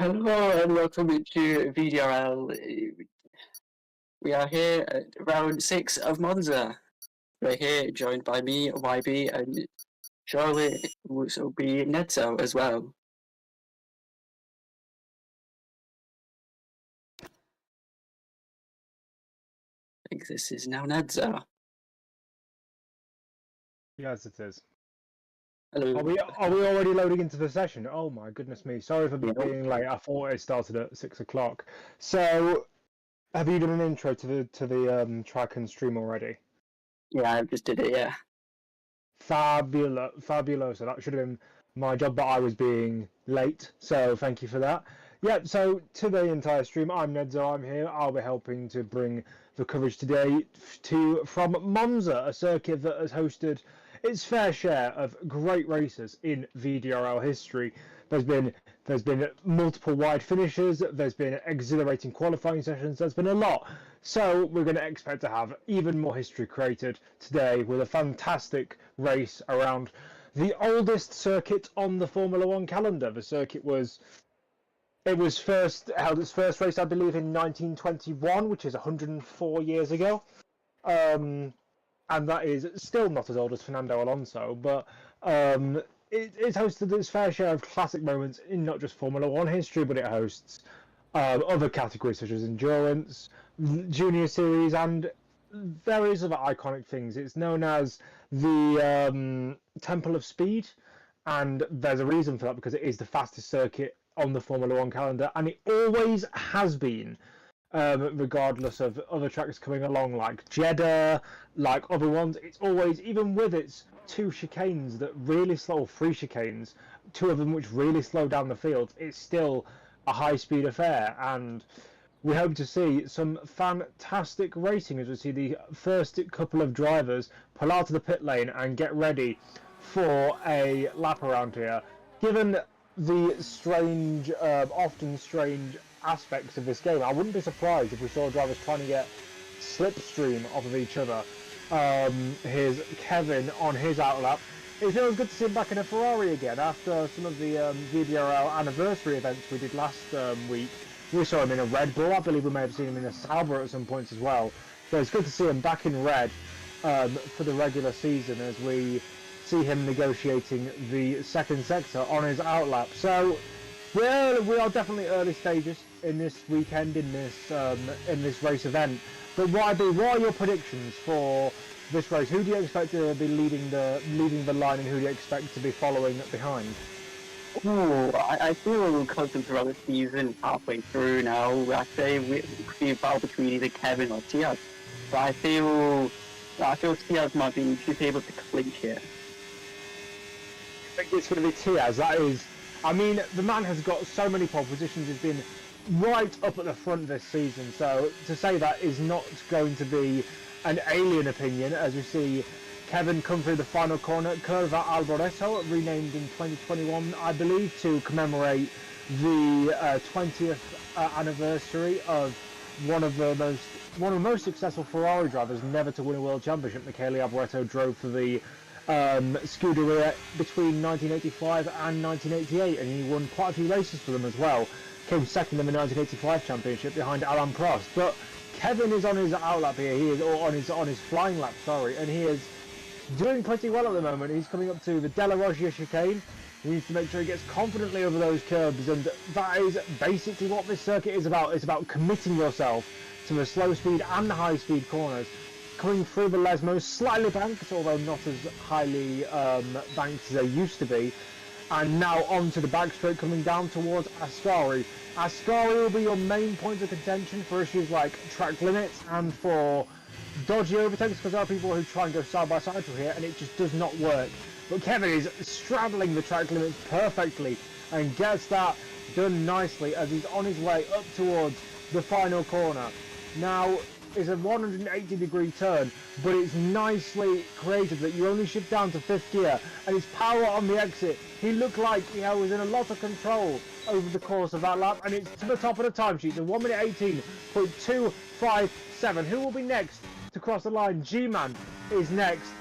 Hello and welcome to VDRL. We are here at round 6 of Monza. We're here joined by me, YB, and Charlotte will be Netzo as well. I think this is now Netzo. Yes, it is. Hello. Are we already loading into the session? Oh my goodness me! Sorry for being late. I thought it started at 6 o'clock. So, have you done an intro to the track and stream already? Yeah, I just did it. Yeah. Fabulous. So that should have been my job, but I was being late. So thank you for that. Yeah. So to the entire stream, I'm Nedzo. I'm here. I'll be helping to bring the coverage today from Monza, a circuit that has hosted its fair share of great races in VDRL history. There's been multiple wide finishes. There's been exhilarating qualifying sessions. There's been a lot. So we're going to expect to have even more history created today with a fantastic race around the oldest circuit on the Formula One calendar. The circuit was first held its first race, I believe, in 1921, which is 104 years ago. And that is still not as old as Fernando Alonso, but it's hosted its fair share of classic moments in not just Formula One history, but it hosts other categories such as endurance, junior series, and various other iconic things. It's known as the Temple of Speed, and there's a reason for that because it is the fastest circuit on the Formula One calendar, and it always has been. Regardless of other tracks coming along like Jeddah, like other ones, it's always, even with its two chicanes that really slow, three chicanes, two of them which really slow down the field, it's still a high-speed affair, and we hope to see some fantastic racing as we see the first couple of drivers pull out of the pit lane and get ready for a lap around here. Given the strange, often strange aspects of this game, I wouldn't be surprised if we saw drivers trying to get slipstream off of each other. Here's Kevin on his outlap. It feels good to see him back in a Ferrari again after some of the VDRL anniversary events we did last week. We saw him in a Red Bull. I believe we may have seen him in a Sauber at some points as well. So it's good to see him back in red for the regular season as we see him negotiating the second sector on his outlap. So we are definitely early stages in this weekend, in this race event. But what are your predictions for this race? Who do you expect to be leading the line, and who do you expect to be following behind? Oh, I feel we're close throughout the season, halfway through now. I say we could be a battle between either Kevin or Tiaz. But I feel Tiaz might be able to clinch here. I think it's going to be Tiaz. That is, I mean, the man has got so many pole positions. He's been right up at the front this season. So to say that is not going to be an alien opinion, as we see Kevin come through the final corner. Curva Alboreto, renamed in 2021, I believe, to commemorate the 20th anniversary of one of the most successful Ferrari drivers never to win a world championship. Michele Alboreto drove for the Scuderia between 1985 and 1988, and he won quite a few races for them as well. Came second in the 1985 championship behind Alain Prost. But Kevin is on his outlap here. He is, or on his flying lap, sorry, and he is doing pretty well at the moment. He's coming up to the Della Roggia chicane. He needs to make sure he gets confidently over those curbs, and that is basically what this circuit is about. It's about committing yourself to the slow speed and the high speed corners. Coming through the Lesmo, slightly banked, although not as highly banked as they used to be. And now on to the back straight, coming down towards Ascari. Ascari will be your main point of contention for issues like track limits and for dodgy overtakes, because there are people who try and go side by side through here and it just does not work. But Kevin is straddling the track limits perfectly and gets that done nicely as he's on his way up towards the final corner. Now, it's a 180-degree turn, but it's nicely created that you only shift down to 5th gear, and his power on the exit, he looked like he was in a lot of control over the course of that lap, and it's to the top of the timesheet, the 1 minute 18.257. Who will be next to cross the line? G-Man is next,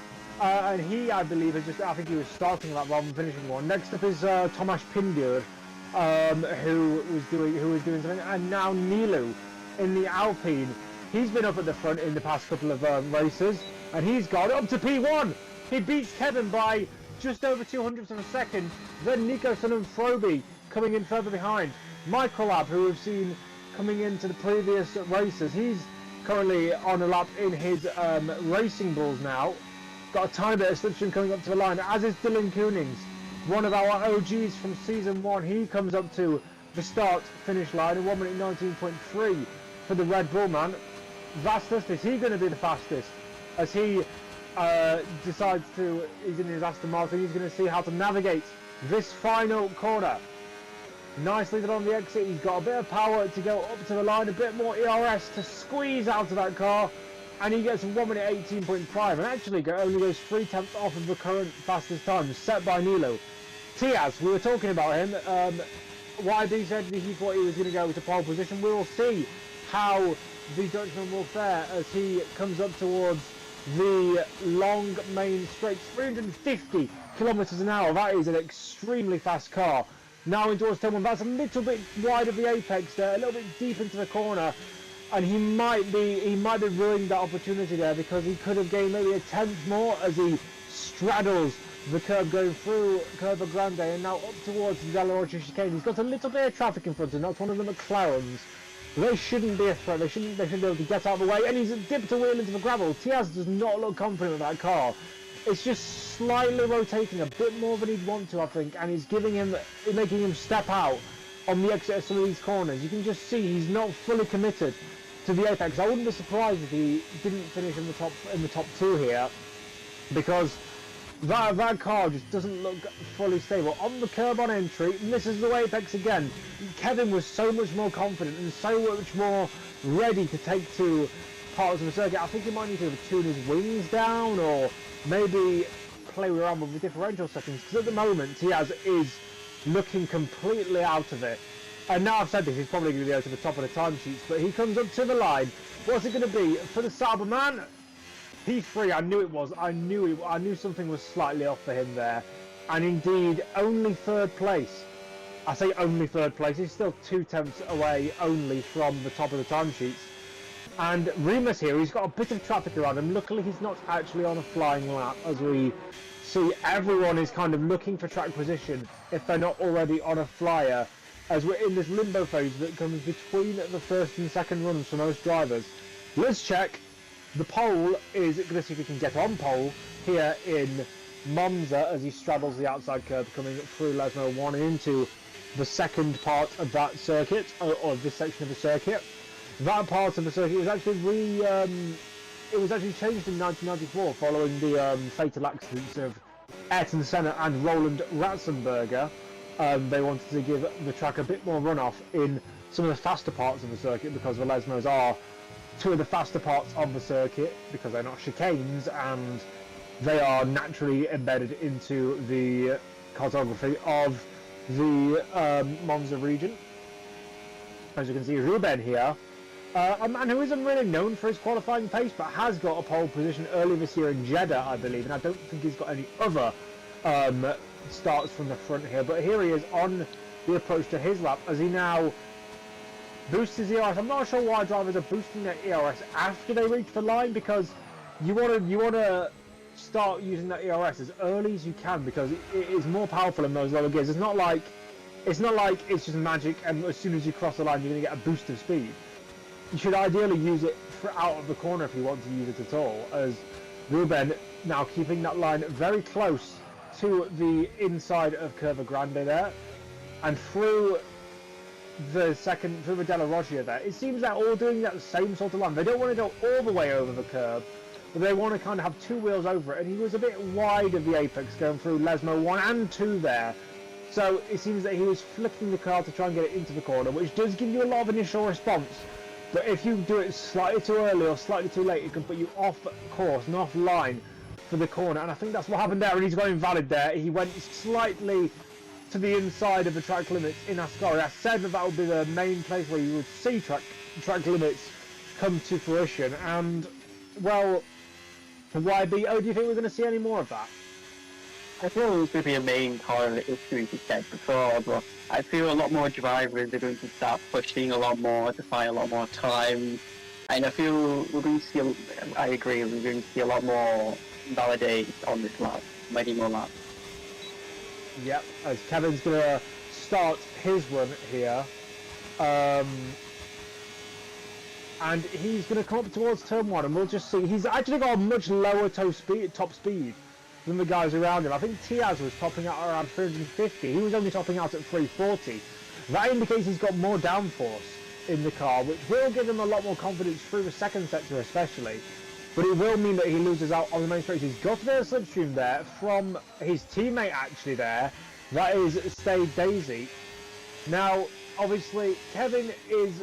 and he, I believe, I think he was starting that rather than finishing one. Next up is Tomasz Pindur, who was doing something, and now Nilu in the Alpine. He's been up at the front in the past couple of races, and he's got it up to P1. He beats Kevin by just over 200ths of a second. Then Nico and Froby coming in further behind. Michael Lab, who we've seen coming into the previous races, he's currently on a lap in his Racing Bulls now. Got a tiny bit of slipstream coming up to the line, as is Dylan Koonings, one of our OGs from season 1. He comes up to the start-finish line in 1 minute 19.3 for the Red Bull man. Fastest, is he going to be the fastest? As he decides to, he's in his Aston Martin, he's going to see how to navigate this final corner. Nicely done on the exit, he's got a bit of power to go up to the line, a bit more ERS to squeeze out of that car, and he gets 1 minute 18.5 and actually only goes 3 tenths off of the current fastest time set by Nilo. Tiaz, we were talking about him, YB said he thought he was going to go to pole position. We will see how the Dutchman will fare as he comes up towards the long main straight, 350 kilometers an hour. That is an extremely fast car. Now into turn 1, that's a little bit wide of the apex there, a little bit deep into the corner, and he might be ruining that opportunity there, because he could have gained maybe a tenth more as he straddles the curb going through Curva Grande and now up towards the Della Rocha chicane. He's got a little bit of traffic in front of him. That's one of the McLarens. They shouldn't be a threat. They shouldn't be able to get out of the way. And he's dipped a wheel into the gravel. Tiaz does not look confident with that car. It's just slightly rotating a bit more than he'd want to, I think, and he's making him step out on the exit of some of these corners. You can just see he's not fully committed to the apex. I wouldn't be surprised if he didn't finish in the top 2 here, because that car just doesn't look fully stable. On the curb on entry, misses the apex again. Kevin was so much more confident and so much more ready to take to parts of the circuit. I think he might need to tune his wings down, or maybe play around with the differential settings, because at the moment Tiaz is looking completely out of it. And now I've said this, he's probably going to go to the top of the timesheets, but he comes up to the line. What's it going to be for the Sauber man? P3, I knew it was. I knew something was slightly off for him there. And indeed, only 3rd place. I say only 3rd place. He's still 2 tenths away only from the top of the timesheets. And Remus here, he's got a bit of traffic around him. Luckily, he's not actually on a flying lap, as we see everyone is kind of looking for track position if they're not already on a flyer, as we're in this limbo phase that comes between the first and second runs for most drivers. Let's check. The pole is going to see if he can get on pole here in Monza as he straddles the outside curb coming through Lesmo 1 and into the second part of that circuit, or this section of the circuit. That part of the circuit was actually changed in 1994 following the fatal accidents of Ayrton Senna and Roland Ratzenberger. They wanted to give the track a bit more runoff in some of the faster parts of the circuit, because the Lesmos are 2 of the faster parts of the circuit, because they're not chicanes and they are naturally embedded into the cartography of the Monza region. As you can see, Ruben here, a man who isn't really known for his qualifying pace, but has got a pole position early this year in Jeddah, I believe, and I don't think he's got any other starts from the front here. But here he is on the approach to his lap as he now boosts his ERS. I'm not sure why drivers are boosting their ERS after they reach the line, because you want to start using that ERS as early as you can, because it is more powerful in those lower gears. It's not like it's just magic and as soon as you cross the line you're going to get a boost of speed. You should ideally use it out of the corner if you want to use it at all, as Ruben now keeping that line very close to the inside of Curva Grande there, and through the Della Rocha there. It seems they're all doing that same sort of line. They don't want to go all the way over the curb, but they want to kind of have 2 wheels over it, and he was a bit wide of the apex going through Lesmo 1 and 2 there. So it seems that he was flicking the car to try and get it into the corner, which does give you a lot of initial response. But if you do it slightly too early or slightly too late, it can put you off course and off line for the corner. And I think that's what happened there, and he's got invalid there. He went slightly to the inside of the track limits in Ascari. I said that would be the main place where you would see track limits come to fruition. And, well, YB, do you think we're going to see any more of that? I feel it's going to be a main part of the issue we said before, but I feel a lot more drivers are going to start pushing a lot more to find a lot more time. And I feel we're going to see, I agree, we're going to see a lot more validate on this lap, many more laps. Yep, as Kevin's going to start his run here. And he's going to come up towards turn 1, and we'll just see. He's actually got a much lower top speed than the guys around him. I think Tiaz was topping out around 350. He was only topping out at 340. That indicates he's got more downforce in the car, which will give him a lot more confidence through the second sector especially. But it will mean that he loses out on the main straight. He's got a bit of slipstream there from his teammate actually there. That is Stay Daisy. Now, obviously, Kevin is...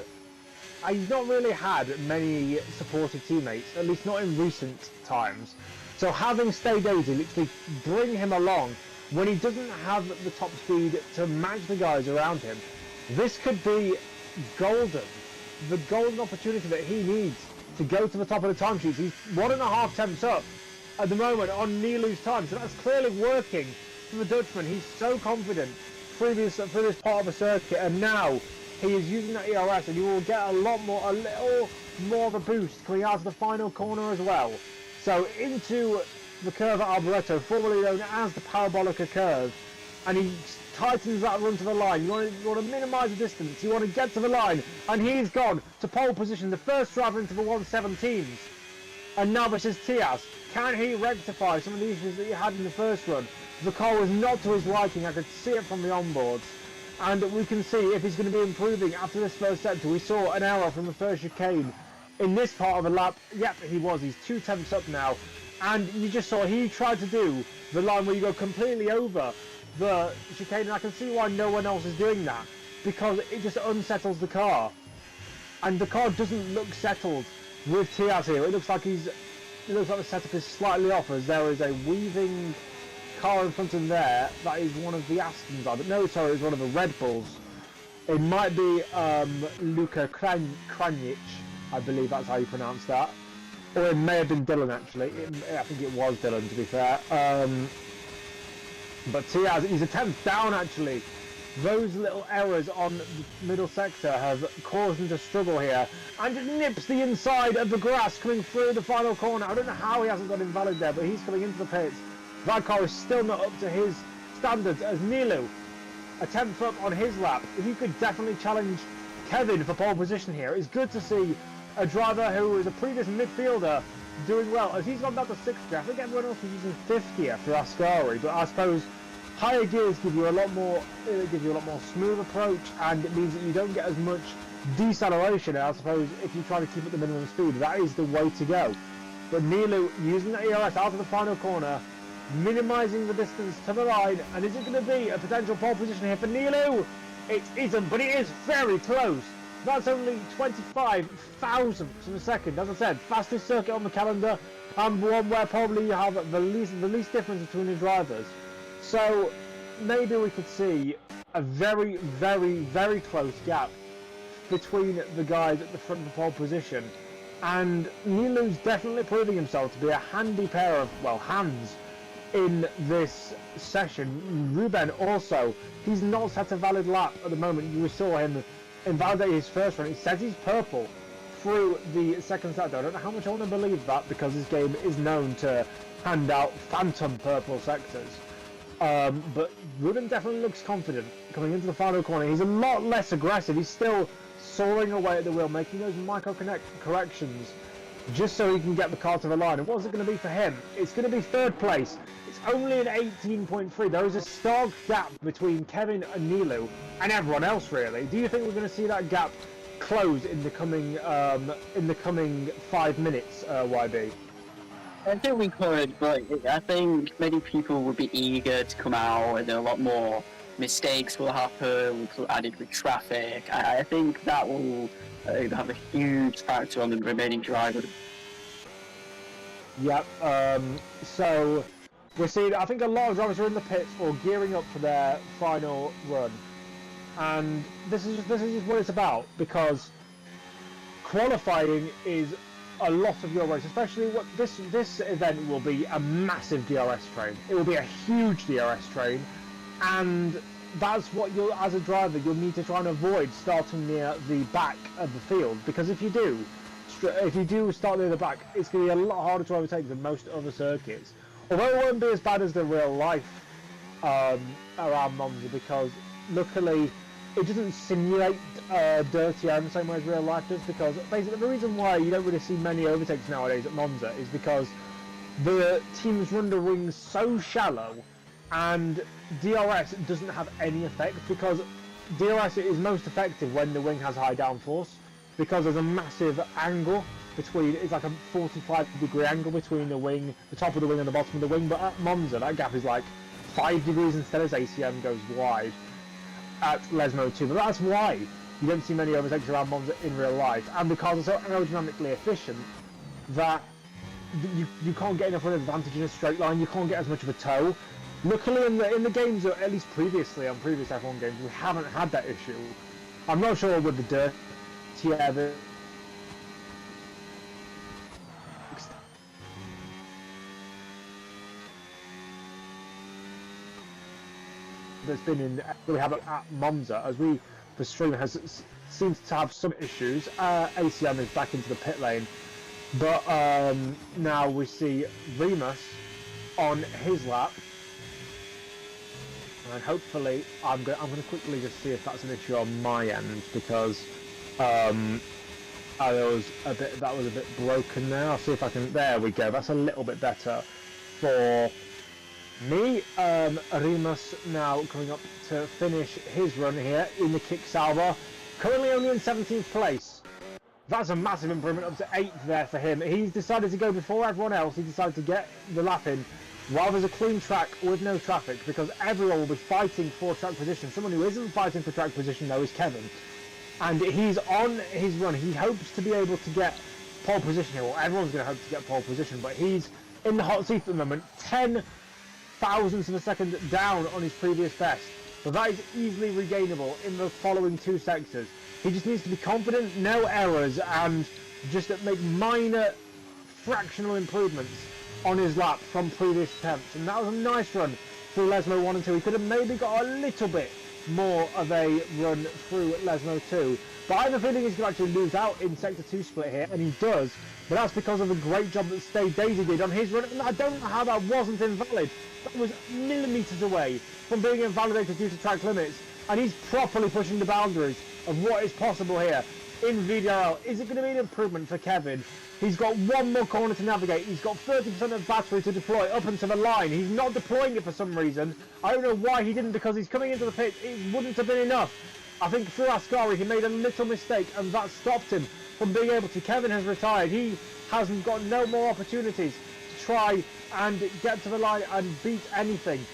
he's not really had many supportive teammates, at least not in recent times. So having Stay Daisy literally bring him along when he doesn't have the top speed to match the guys around him, this could be golden. The golden opportunity that he needs to go to the top of the timesheets. He's 1.5 tenths up at the moment on Nilu's time, so that's clearly working for the Dutchman. He's so confident through this part of the circuit, and now he is using that ERS, and you will get a little more of a boost coming out of the final corner as well. So into the curve at Alboreto, formerly known as the Parabolica curve, and he tightens that run to the line. You want to minimise the distance, you want to get to the line, and he's gone to pole position, the first driver into the 117s. And now this is Tiaz. Can he rectify some of the issues that he had in the first run? The car was not to his liking, I could see it from the onboards. And we can see if he's going to be improving after this first sector. We saw an error from the first chicane in this part of the lap. Yep, he was. He's 2 tenths up now. And you just saw he tried to do the line where you go completely over the chicane. And I can see why no one else is doing that, because it just unsettles the car. And the car doesn't look settled with Tiaz here. It looks like the setup is slightly off, as there is a weaving car in front of him there. That is one of the Astons, but no, sorry, it's one of the Red Bulls. It might be Luka Kranjic, I believe that's how you pronounce that, or it may have been Dylan actually. I think it was Dylan, to be fair. But Tiaz, he's a 10th down actually. Those little errors on the middle sector have caused him to struggle here, and it nips the inside of the grass coming through the final corner. I don't know how he hasn't got invalid there, but he's coming into the pits. That car is still not up to his standards, as Nilu, a 10th up on his lap. If you could definitely challenge Kevin for pole position here, it's good to see a driver who was a previous midfielder doing well, as he's gone down to 60th. I think everyone else was using 50th for Ascari, but I suppose higher gears give you a lot more smooth approach, and it means that you don't get as much deceleration. I suppose if you try to keep at the minimum speed, that is the way to go. But Nilu using the ERS out of the final corner, minimising the distance to the line, and is it going to be a potential pole position here for Nilu? It isn't, but it is very close. That's only 25 thousandths of a second. As I said, fastest circuit on the calendar, and one where probably you have the least difference between the drivers. So maybe we could see a very, very, very close gap between the guys at the front of the pole position. And Nilu's definitely proving himself to be a handy pair of, well, hands in this session. Ruben also, he's not set a valid lap at the moment. You saw him invalidate his first run. It says he's purple through the second sector. I don't know how much I want to believe that, because this game is known to hand out phantom purple sectors. But Ruben definitely looks confident coming into the final corner. He's a lot less aggressive. He's still soaring away at the wheel, making those micro corrections just so he can get the car to the line. And what's it going to be for him? It's going to be third place. It's only an 18.3. There is a stark gap between Kevin and Nilu and everyone else, really. Do you think we're going to see that gap close in the coming 5 minutes, YB? I think we could, but I think many people would be eager to come out, and a lot more mistakes will happen, added with traffic. I think that will have a huge factor on the remaining drivers. Yep. So we're seeing, I think a lot of drivers are in the pits or gearing up for their final run, and this is just what it's about, because qualifying is a lot of your race, especially what this event will be a massive DRS train. It will be a huge DRS train, and that's what you'll, as a driver, you'll need to try and avoid starting near the back of the field, because if you do start near the back, it's going to be a lot harder to overtake than most other circuits. Although it won't be as bad as the real life around Monza, because luckily it doesn't simulate dirty air in the same way as real life does, because basically the reason why you don't really see many overtakes nowadays at Monza is because the teams run the wings so shallow, and DRS doesn't have any effect, because DRS is most effective when the wing has high downforce, because there's a massive angle between, it's like a 45-degree angle between the wing, the top of the wing and the bottom of the wing. But at Monza that gap is like 5 degrees instead, as ACM goes wide at Lesmo 2. But that's why you don't see many overtakes around Monza in real life, and because they're so aerodynamically efficient that you can't get enough of an advantage in a straight line, you can't get as much of a toe. Luckily in the games, or at least previously on previous F1 games, we haven't had that issue. I'm not sure with the dirty air that's been in that we have at Monza, as the stream seems to have some issues. ACM is back into the pit lane, but now we see Remus on his lap. And hopefully, I'm going to quickly just see if that's an issue on my end, because that was a bit broken there. I'll see if I can. There we go. That's a little bit better for me. Remus now coming up to finish his run here in the Kick Sauber. Currently only in 17th place. That's a massive improvement, up to 8th there for him. He's decided to go before everyone else. He decided to get the lap in while there's a clean track with no traffic, because everyone will be fighting for track position. Someone who isn't fighting for track position though is Kevin, and he's on his run. He hopes to be able to get pole position here. Well, everyone's going to hope to get pole position, but he's in the hot seat at the moment, 10 thousandths of a second down on his previous best, but that is easily regainable in the following 2 sectors. He just needs to be confident, no errors, and just make minor fractional improvements on his lap from previous attempts. And that was a nice run through Lesmo 1 and 2. He could have maybe got a little bit more of a run through Lesmo 2, but I have a feeling he's going to actually lose out in Sector 2 split here, and he does, but that's because of the great job that Stay Daisy did on his run, and I don't know how that wasn't invalid. That was millimetres away from being invalidated due to track limits, and he's properly pushing the boundaries of what is possible here in VDRL. Is it going to be an improvement for Kevin? He's got one more corner to navigate. He's got 30% of battery to deploy up into the line. He's not deploying it for some reason. I don't know why he didn't, because he's coming into the pit. It wouldn't have been enough. I think through Ascari he made a little mistake, and that stopped him from being able to. Kevin has retired. He hasn't got no more opportunities to try and get to the line and beat anything.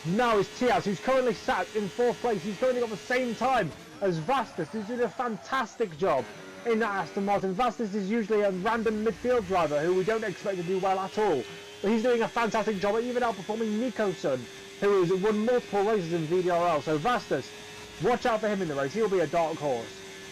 Now is Tiaz, who's currently sat in 4th place. He's currently got the same time as Vastus, who's doing a fantastic job in that Aston Martin. Vastus is usually a random midfield driver who we don't expect to do well at all, but he's doing a fantastic job, even outperforming Nico-san, who has won multiple races in VDRL. So Vastus, watch out for him in the race. He'll be a dark horse,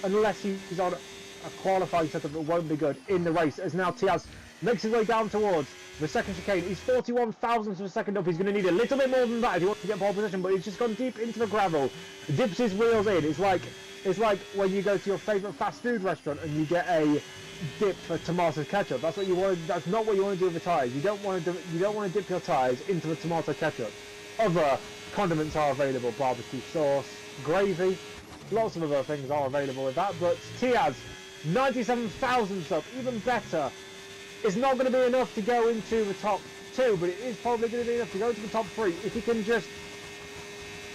unless he's on a qualifying setup that won't be good in the race, as now Tiaz makes his way down towards the second chicane. He's 41 thousandths of a second up. He's going to need a little bit more than that if he wants to get pole position, but he's just gone deep into the gravel, dips his wheels in. It's like when you go to your favourite fast food restaurant and you get a dip for tomato ketchup. That's what you want. That's not what you want to do with the tyres. You don't want to dip your tyres into the tomato ketchup. Other condiments are available: barbecue sauce, gravy, lots of other things are available with that. But Tiaz, 97 thousandths up, even better. It's not going to be enough to go into the top 2, but it is probably going to be enough to go into the top 3 if he can just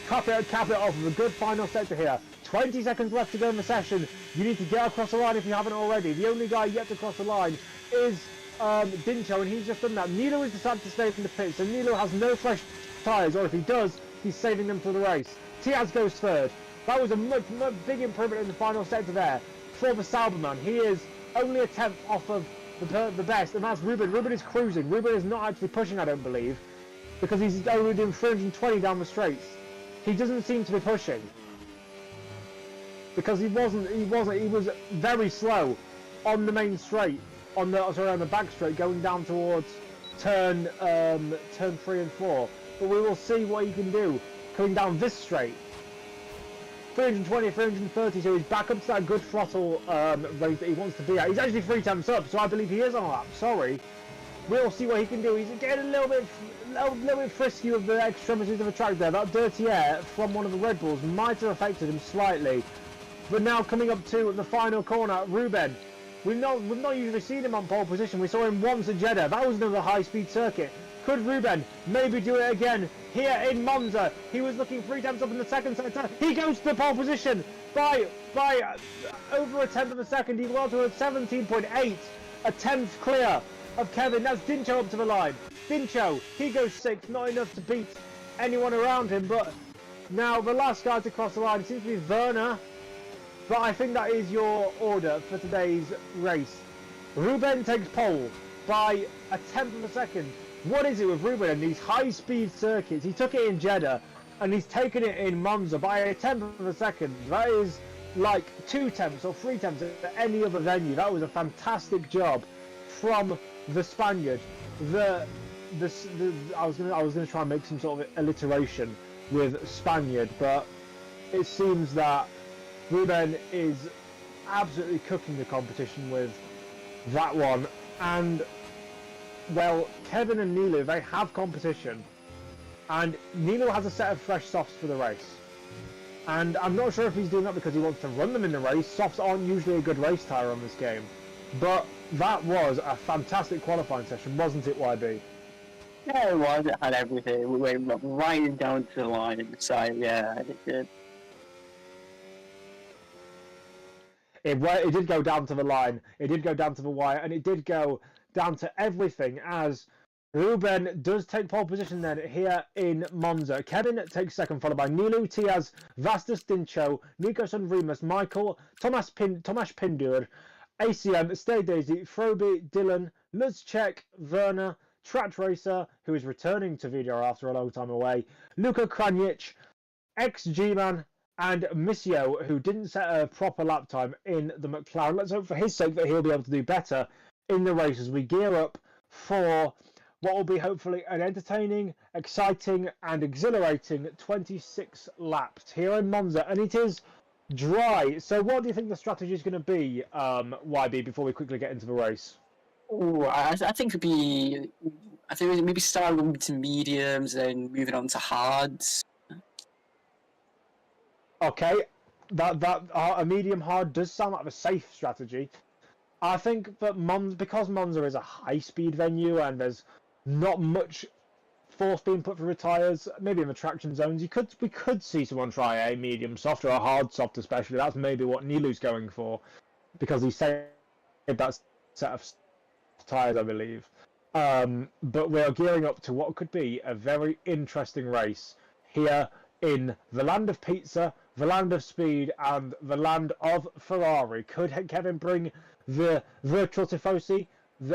cap it off with a good final sector here. 20 seconds left to go in the session. You need to get across the line if you haven't already. The only guy yet to cross the line is Dincho, and he's just done that. Nilo has decided to stay in the pit, so Nilo has no fresh tyres, or if he does, he's saving them for the race. Tiaz goes 3rd. That was a much big improvement in the final sector there for the Sauberman. He is only a 10th off of the best, and that's Ruben. Ruben is cruising. Ruben is not actually pushing, I don't believe, because he's only doing 320 down the straights. He doesn't seem to be pushing, because he was very slow on the main straight on the back straight going down towards turn 3 and 4. But we will see what he can do coming down this straight. 320, 330, so he's back up to that good throttle rate that he wants to be at. He's actually 3 temps up, so I believe he is on a lap. Sorry. We'll see what he can do. He's getting a little bit frisky with the extremities of the track there. That dirty air from one of the Red Bulls might have affected him slightly. But now coming up to the final corner, Ruben. We've not usually seen him on pole position. We saw him once at Jeddah. That was another high-speed circuit. Could Ruben maybe do it again here in Monza? He was looking 3 temps up in the second sector. He goes to the pole position by over a tenth of a second. He's well to a 17.8, a tenth clear of Kevin. That's Dincho up to the line. Dincho, he goes 6th, not enough to beat anyone around him, but now the last guy to cross the line seems to be Werner, but I think that is your order for today's race. Ruben takes pole by a tenth of a second. What is it with Ruben and these high-speed circuits? He took it in Jeddah, and he's taken it in Monza by a tenth of a second. That is like 2 temps or 3 temps at any other venue. That was a fantastic job from the Spaniard. I was gonna try and make some sort of alliteration with Spaniard, but it seems that Ruben is absolutely cooking the competition with that one. And well, Kevin and Nilu, they have competition, and Nilu has a set of fresh softs for the race. And I'm not sure if he's doing that because he wants to run them in the race. Softs aren't usually a good race tyre on this game, but that was a fantastic qualifying session, wasn't it, YB? Yeah, it was. It had everything. We went right down to the line. So yeah, it did. It did go down to the line. It did go down to the wire, and it did go down to everything as Ruben does take pole position then here in Monza. Kevin takes second, followed by Nilu, Tiaz, Vastus Dincho, Nico Sunrimus, Michael, Tomasz Pindur, ACM, Stay Daisy, Froby, Dylan, Luzcek, Werner, Trat Racer, who is returning to VDR after a long time away, Luka Kranjic, ex-G-Man, and Missio, who didn't set a proper lap time in the McLaren. Let's hope for his sake that he'll be able to do better in the race as we gear up for what will be hopefully an entertaining, exciting and exhilarating 26 laps here in Monza, and it is dry. So what do you think the strategy is going to be, YB, before we quickly get into the race? Oh, I think it'd be. I think maybe start with to mediums, then moving on to hards. Okay, that a medium hard does sound like a safe strategy. I think that because Monza is a high-speed venue and there's not much force being put through the tyres, maybe in the traction zones, we could see someone try a medium soft or a hard soft especially. That's maybe what Nilu's going for, because he saved that set of tyres, I believe. But we are gearing up to what could be a very interesting race here in the land of pizza, the land of speed, and the land of Ferrari. Could Kevin bring the Virtual Tifosi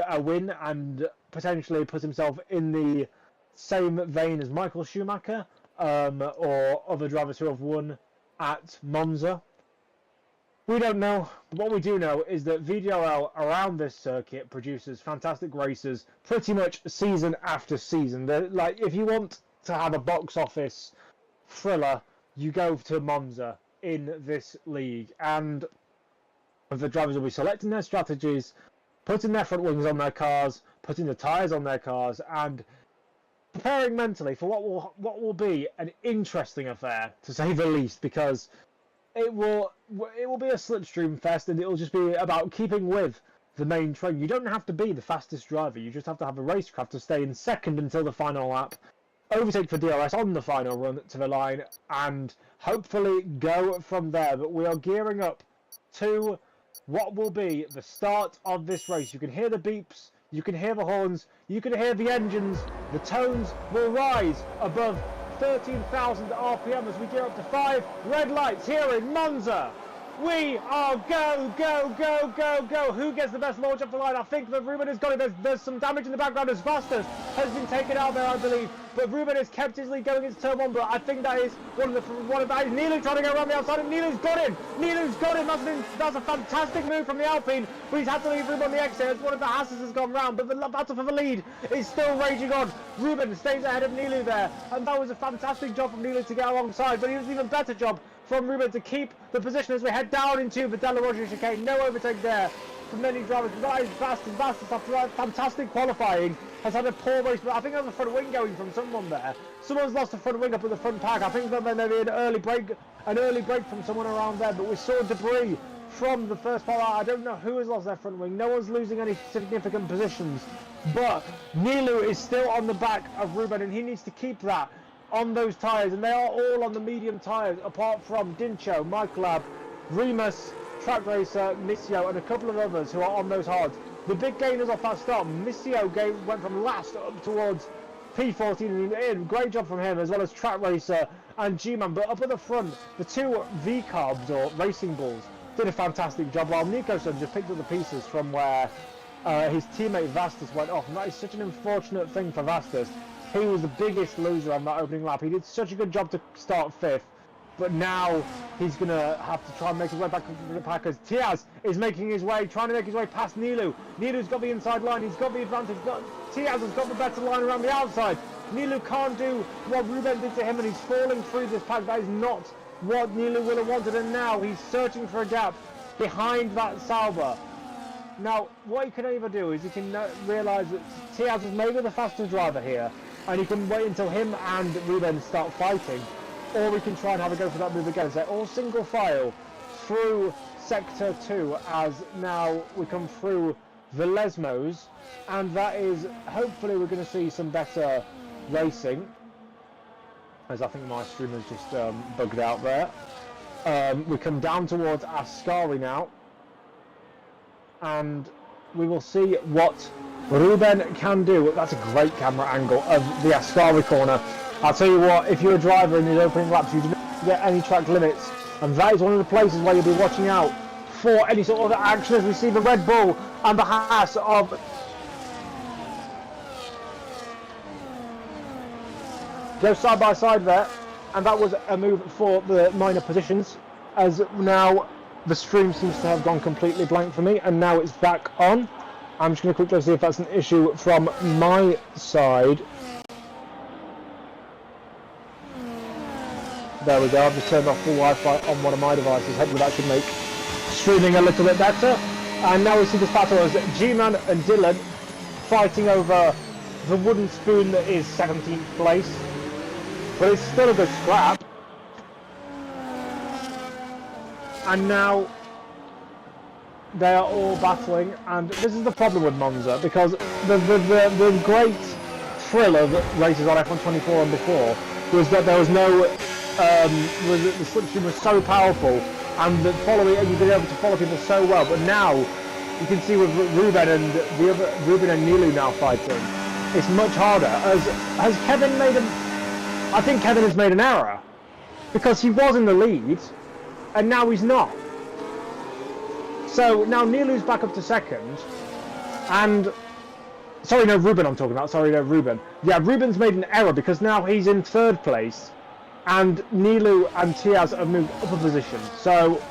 a win and potentially put himself in the same vein as Michael Schumacher or other drivers who have won at Monza? We don't know. What we do know is that VDRL around this circuit produces fantastic races pretty much season after season. Like, if you want to have a box office thriller, you go to Monza in this league, and the drivers will be selecting their strategies, putting their front wings on their cars, putting the tyres on their cars, and preparing mentally for what will be an interesting affair, to say the least, because it will be a slipstream fest, and it will just be about keeping with the main train. You don't have to be the fastest driver, you just have to have a racecraft to stay in second until the final lap, overtake for DRS on the final run to the line, and hopefully go from there. But we are gearing up to what will be the start of this race. You can hear the beeps, you can hear the horns, you can hear the engines. The tones will rise above 13,000 RPM as we gear up to 5 red lights here in Monza. We are go, go, go, go, go. Who gets the best launch up the line? I think that Ruben has got it. There's some damage in the background as Vastas has been taken out there, I believe. But Ruben has kept his lead going into turn 1. But I think that is one of that is Nilu trying to go around the outside, and Nilu's got him. Nilu's got him. That's a fantastic move from the Alpine, but he's had to leave Ruben on the exit as one of the Hasses has gone round. But the battle for the lead is still raging on. Ruben stays ahead of Nilu there, and that was a fantastic job from Nilu to get alongside. But it was an even better job from Ruben to keep the position as we head down into the Della Roger chicane. No overtake there from many drivers. That is Vastas after that fantastic qualifying has had a poor race, but I think there's a front wing going from someone there. Someone's lost a front wing up at the front pack. I think that maybe an early break from someone around there, but we saw debris from the first part. I don't know who has lost their front wing. No one's losing any significant positions, but Nilu is still on the back of Ruben, and he needs to keep that on those tyres, and they are all on the medium tyres apart from Dincho, Myclab, Remus, Track Racer, Missio, and a couple of others who are on those hards. The big gainers off that start. Missio went from last up towards P14, great job from him, as well as Track Racer and G-Man. But up at the front, the two V-Carbs, or Racing Bulls, did a fantastic job, while Nico-san just picked up the pieces from where his teammate Vastas went off. And that is such an unfortunate thing for Vastas. He was the biggest loser on that opening lap. He did such a good job to start 5th, but now he's going to have to try and make his way back to the pack, as Tiaz is making his way, trying to make his way past Nilu. Nilu's got the inside line, he's got the advantage, Tiaz has got the better line around the outside. Nilu can't do what Ruben did to him, and he's falling through this pack. That is not what Nilu would have wanted, and now he's searching for a gap behind that Sauber. Now, what he can either do is he can realise that Tiaz is maybe the faster driver here, and he can wait until him and Ruben start fighting, or we can try and have a go for that move again. So all single file through Sector 2 as now we come through the Lesmos, and that is, hopefully we're going to see some better racing, as I think my stream has just bugged out there. We come down towards Ascari now, and we will see what Ruben can do. That's a great camera angle of the Ascari corner. I'll tell you what, if you're a driver in these opening laps, you don't get any track limits, and that is one of the places where you'll be watching out for any sort of action, as we see the Red Bull and the Haas of go side by side there, and that was a move for the minor positions, as now the stream seems to have gone completely blank for me, and now it's back on. I'm just going to quickly see if that's an issue from my side. There we go, I've just turned off full Wi-Fi on one of my devices. Hopefully that should make streaming a little bit better. And now we see this battle as G-Man and Dylan fighting over the wooden spoon that is 17th place. But it's still a good scrap. And now they are all battling, and this is the problem with Monza, because the great thrill of races on F124 and before was that there was no the slipstream was so powerful, and that you've been able to follow people so well. But now you can see with Ruben and Ruben and Nilu now fighting, it's much harder. Has Kevin made I think Kevin has made an error, because he was in the lead and now he's not. So now Nilu's back up to second, and sorry, no, Ruben I'm talking about. Sorry, no, Ruben. Yeah, Ruben's made an error, because now he's in 3rd place, and Nilu and Tiaz have moved up a position. So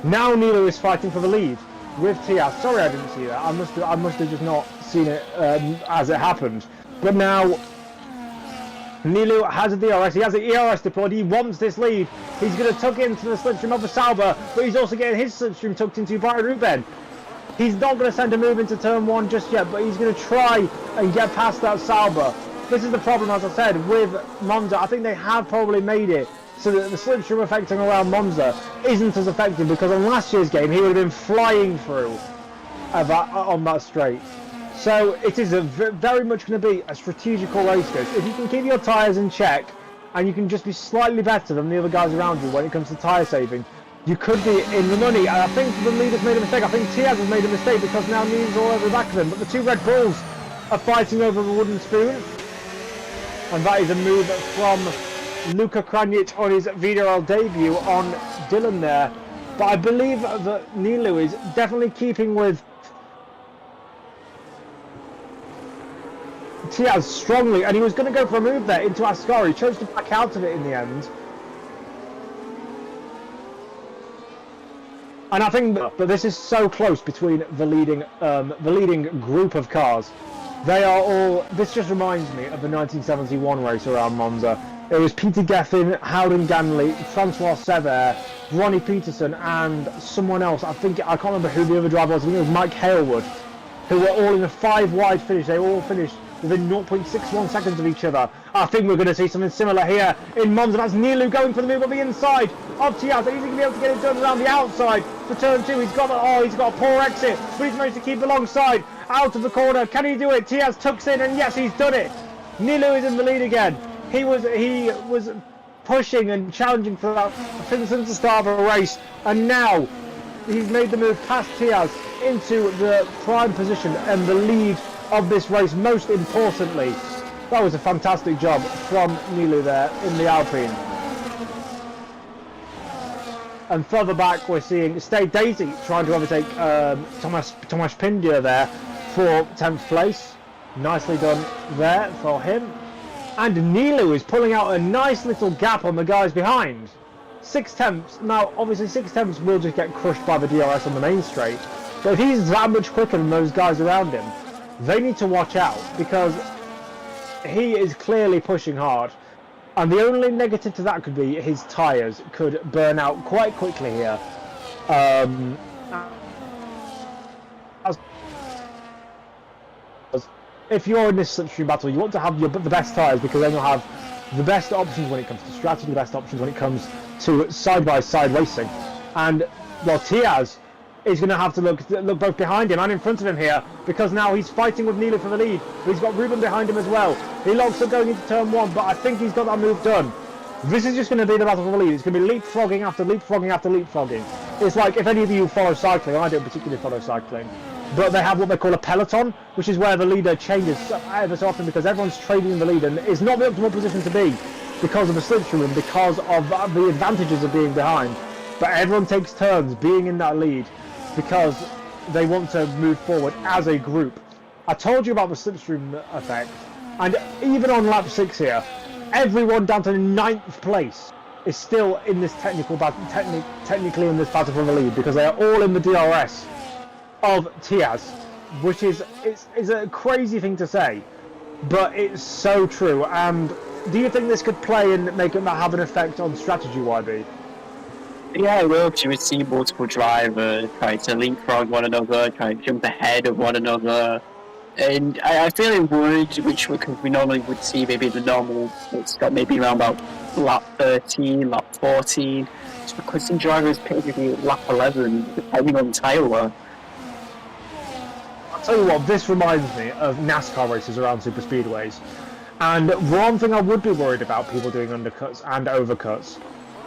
now Nilu is fighting for the lead with Tiaz. Sorry, I didn't see that. I must have just not seen it as it happened. But now Nilu has a DRS, he has an ERS deployed, he wants this lead. He's going to tuck into the slipstream of the Sauber, but he's also getting his slipstream tucked into by Ruben. He's not going to send a move into turn 1 just yet, but he's going to try and get past that Sauber. This is the problem, as I said, with Monza. I think they have probably made it so that the slipstream affecting around Monza isn't as effective, because in last year's game he would have been flying through on that straight. So it is very much going to be a strategical race, guys. If you can keep your tyres in check, and you can just be slightly better than the other guys around you when it comes to tyre saving, you could be in the money. And I think the leader's made a mistake. I think Tiaz has made a mistake, because now Nilu's all over the back of him. But the two Red Bulls are fighting over the wooden spoon, and that is a move from Luka Kranjic on his VDRL debut on Dylan there. but I believe that Nilu is definitely keeping with Tiaz strongly, and he was going to go for a move there into Ascari. He chose to back out of it in the end. And I think that, but this is so close between the leading group of cars. They are all. This just reminds me of the 1971 race around Monza. It was Peter Geffen, Howden Ganley, Francois Sever, Ronnie Peterson, and someone else. I can't remember who the other driver was. I think it was Mike Halewood, who were all in a 5-wide finish. They all finished within 0.61 seconds of each other. I think we're going to see something similar here in Monza. That's Nilu going for the move on the inside of Tiaz. He's going to be able to get it done around the outside for turn 2. He's got a poor exit, but he's managed to keep alongside out of the corner. Can he do it? Tiaz tucks in, and yes, he's done it. Nilu is in the lead again. He was pushing and challenging for that since the start of a race, and now he's made the move past Tiaz into the prime position and the lead of this race. Most importantly, that was a fantastic job from Nilu there in the Alpine. And further back, we're seeing Stay Daisy trying to overtake Tomasz Pindia there for 10th place. Nicely done there for him. And Nilu is pulling out a nice little gap on the guys behind. 6 tenths. Now, obviously, 6 tenths will just get crushed by the DRS on the main straight. But if he's that much quicker than those guys around him, they need to watch out, because he is clearly pushing hard. And the only negative to that could be his tyres could burn out quite quickly here. If you're in this slipstream battle, you want to have the best tyres, because then you'll have the best options when it comes to strategy, the best options when it comes to side-by-side racing. And, well, Tiaz is going to have to look both behind him and in front of him here, because now he's fighting with Nilu for the lead. He's got Ruben behind him as well. He locks up going into turn 1, but I think he's got that move done. This is just going to be the battle for the lead. It's going to be leapfrogging after leapfrogging after leapfrogging. It's like, if any of you follow cycling, I don't particularly follow cycling, but they have what they call a peloton, which is where the leader changes ever so often, because everyone's trading in the lead, and it's not the optimal position to be because of the slipstream and because of the advantages of being behind. But everyone takes turns being in that lead because they want to move forward as a group. I told you about the slipstream effect, and even on lap 6 here, everyone down to 9th place is still in this technically in this battle for the lead, because they are all in the DRS of Tiaz, which is a crazy thing to say, but it's so true. And do you think this could play and have an effect on strategy, YB? Yeah, it will, because you would see multiple drivers trying to leapfrog one another, trying to jump ahead of one another. And I feel it would, because we normally would see maybe the normal, it's got maybe around about lap 13, lap 14. It's because some drivers pick maybe lap 11, depending on tyre wear. I'll tell you what, this reminds me of NASCAR races around super speedways. And one thing I would be worried about people doing undercuts and overcuts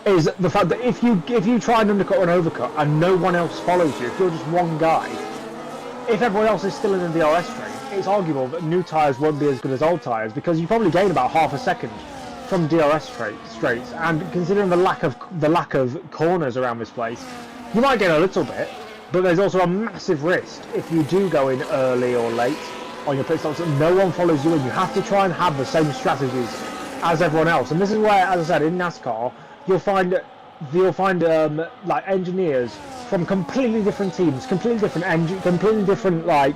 is the fact that if you try and undercut or an overcut and no one else follows you, if you're just one guy, if everyone else is still in the DRS train, it's arguable that new tyres won't be as good as old tyres, because you probably gain about half a second from DRS straights. And considering the lack of corners around this place, you might gain a little bit, but there's also a massive risk if you do go in early or late on your pit stops that no one follows you in. You have to try and have the same strategies as everyone else. And this is where, as I said, in NASCAR, you'll find like engineers from completely different teams, completely different like,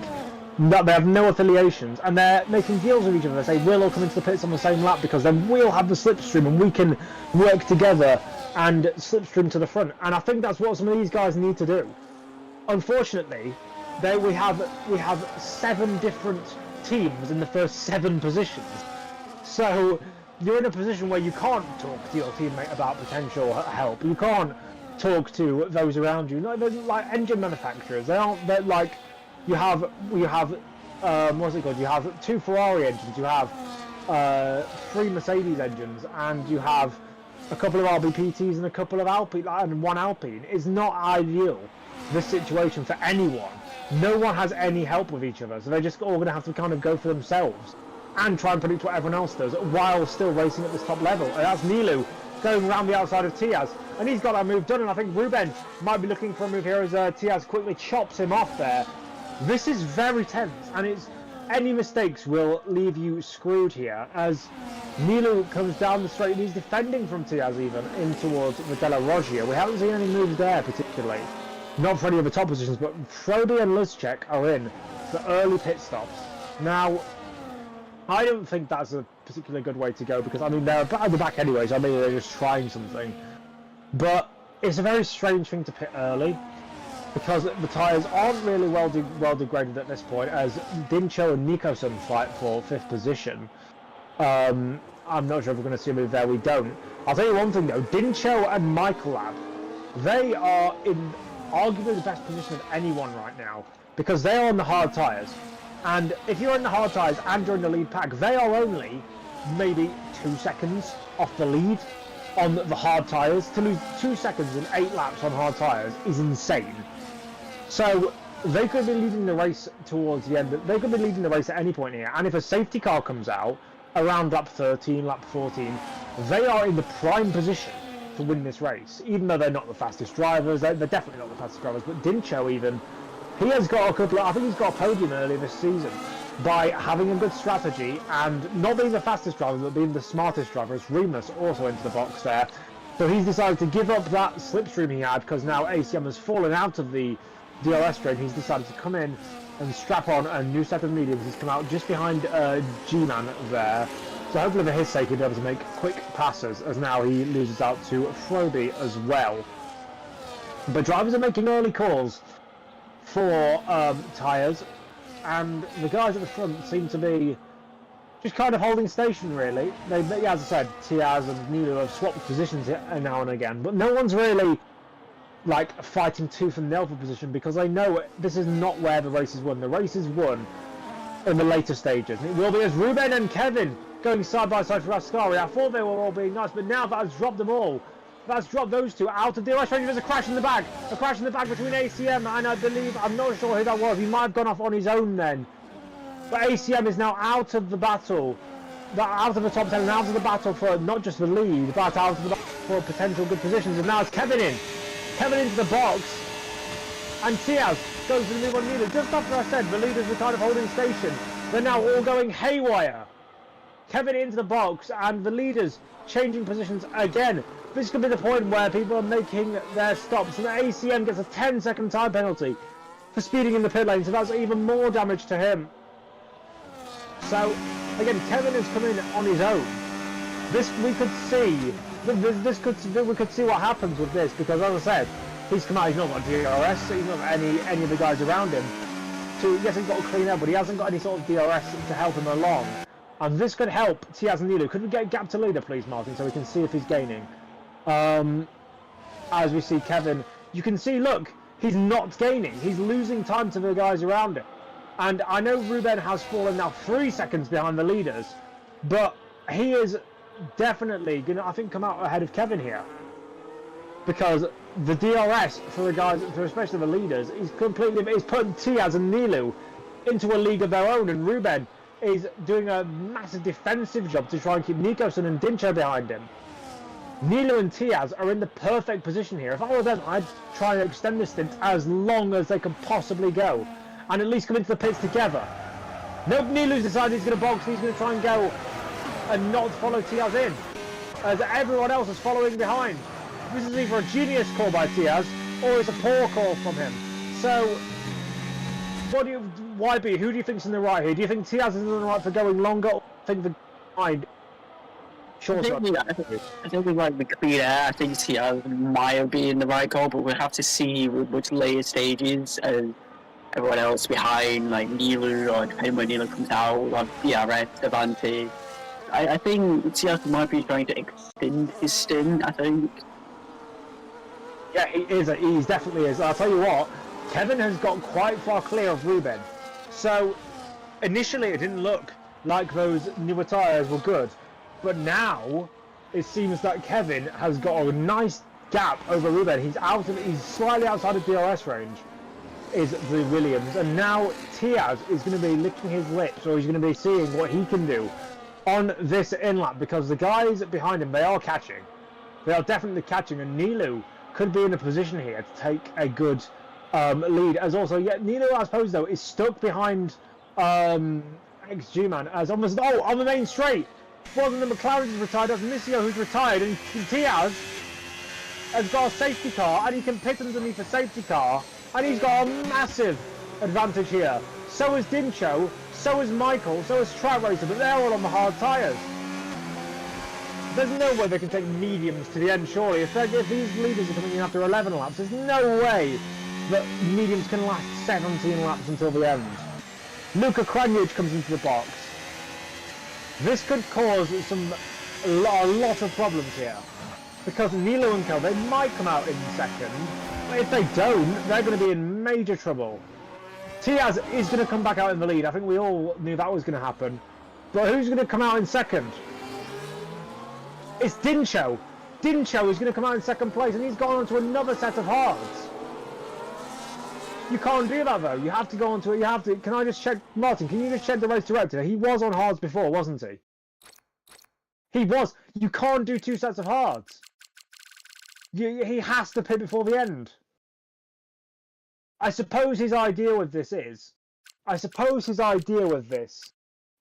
they have no affiliations, and they're making deals with each other. They say, we'll all come into the pits on the same lap, because then we'll have the slipstream and we can work together and slipstream to the front. And I think that's what some of these guys need to do. Unfortunately, we have 7 different teams in the first 7 positions, so you're in a position where you can't talk to your teammate about potential help. You can't talk to those around you. They're like engine manufacturers. They're like, you have what's it called? You have 2 Ferrari engines. You have 3 Mercedes engines, and you have a couple of RBPTs and a couple of Alpine, and 1 Alpine. It's not ideal, this situation, for anyone. No one has any help with each other, so they're just all going to have to kind of go for themselves and try and predict what everyone else does while still racing at this top level. And that's Nilu going around the outside of Tiaz. and he's got that move done, and I think Ruben might be looking for a move here as Tiaz quickly chops him off there. This is very tense, and it's any mistakes will leave you screwed here, as Nilu comes down the straight and he's defending from Tiaz even in towards the Della Roggia. We haven't seen any moves there particularly, not for any of the top positions, but Froby and Luzcek are in for early pit stops. Now, I don't think that's a particularly good way to go, because I mean they're at the back anyways, I mean they're just trying something, but it's a very strange thing to pit early, because the tyres aren't really well degraded at this point, as Dincho and Nicholson fight for 5th position. I'm not sure if we're going to see a move there, we don't. I'll tell you one thing though, Dincho and Michaelab, they are in arguably the best position of anyone right now, because they are on the hard tyres. And if you're in the hard tyres and you're in the lead pack, they are only maybe 2 seconds off the lead on the hard tyres. To lose 2 seconds in 8 laps on hard tyres is insane. So they could be leading the race towards the end. They could be leading the race at any point here. And if a safety car comes out around lap 13, lap 14, they are in the prime position to win this race. Even though they're not the fastest drivers, they're definitely not the fastest drivers. But Dincho even, he has got a couple of, I think he's got a podium earlier this season by having a good strategy and not being the fastest driver, but being the smartest driver. As Remus also into the box there. So he's decided to give up that slipstream he had, because now ACM has fallen out of the DRS train. He's decided to come in and strap on a new set of mediums. He's come out just behind G-Man there. So hopefully for his sake he'll be able to make quick passes, as now he loses out to Froby as well. But drivers are making early calls for tyres, and the guys at the front seem to be just kind of holding station really. They, as I said, Tiaz and Nilu have swapped positions now and again, but no one's really like fighting tooth and nail for position, because they know this is not where the race is won. The race is won in the later stages. And it will be as Ruben and Kevin going side by side for Ascari. I thought they were all being nice, but now that has dropped them all. That's dropped those two out of DRS range. There's a crash in the back. A crash in the back between ACM and I believe, I'm not sure who that was. He might have gone off on his own then. But ACM is now out of the battle. Out of the top 10 and out of the battle for not just the lead, but out of the battle for potential good positions. And now it's Kevin in. Kevin into the box. And Tiaz goes to the move on Nilu. Just after I said the leaders were kind of holding station, they're now all going haywire. Kevin into the box and the leaders changing positions again. This could be the point where people are making their stops, and the ACM gets a 10-second time penalty for speeding in the pit lane, so that's even more damage to him. So again, Kevin has come in on his own. This we could see. We could see what happens with this, because as I said, he's come out. He's not got DRS. He's not got any of the guys around him. Yes, he's got a clean air, but he hasn't got any sort of DRS to help him along. And this could help Tiaz and Nilu. Could we get gap to leader, please, Martin, so we can see if he's gaining? As we see Kevin, you can see, look, he's not gaining. He's losing time to the guys around him. And I know Ruben has fallen now 3 seconds behind the leaders, but he is definitely going to, I think, come out ahead of Kevin here. Because the DRS for the guys, for especially the leaders, is putting Tiaz and Nilu into a league of their own, and Ruben is doing a massive defensive job to try and keep Nicholson and Dincho behind him. Nilu and Tiaz are in the perfect position here. If I were them, I'd try and extend this stint as long as they can possibly go, and at least come into the pits together. Nope, Nilu's decided he's going to box, he's going to try and go and not follow Tiaz in, as everyone else is following behind. This is either a genius call by Tiaz, or it's a poor call from him. So, YB, who do you think's in the right here? Do you think Tiaz is in the right for going longer, or do you think the behind? I think we like the clean air. I think Tiaz might be in the right call, but we'll have to see which later stages and everyone else behind, like Nilu, or depending when Nilu comes out, we'll have DRS advantage. I think Tiaz might be trying to extend his stint, I think. Yeah, he is. He definitely is. I'll tell you what, Kevin has got quite far clear of Ruben. So, initially it didn't look like those newer tyres were good. But now, it seems that Kevin has got a nice gap over Ruben. He's slightly outside of DRS range, is the Williams. And now Tiaz is going to be licking his lips, or he's going to be seeing what he can do on this in-lap, because the guys behind him, they are catching. They are definitely catching, and Nilu could be in a position here to take a good lead. As also, yeah, Nilu, I suppose though, is stuck behind XG Man as almost on the main straight. Wasn't the McLaren who's retired? That's Missio who's retired, and Tiaz has got a safety car, and he can pit underneath a safety car, and he's got a massive advantage here. So is Dincho, so is Michael, so is Track Racer, but they're all on the hard tyres. There's no way they can take mediums to the end, surely. If these leaders are coming in after 11 laps, there's no way that mediums can last 17 laps until the end. Luka Kranjic comes into the box. This could cause a lot of problems here. Because Nilo and Co, they might come out in second, but if they don't, they're going to be in major trouble. Tiaz is going to come back out in the lead. I think we all knew that was going to happen. But who's going to come out in second? It's Dincho. Dincho is going to come out in second place, and he's gone on to another set of hards. You can't do that though. You have to go on to it. You have to. Can I just check, Martin? Can you just check the race director? He was on hards before, wasn't he? He was. You can't do 2 sets of hards. He has to pit before the end. I suppose his idea with this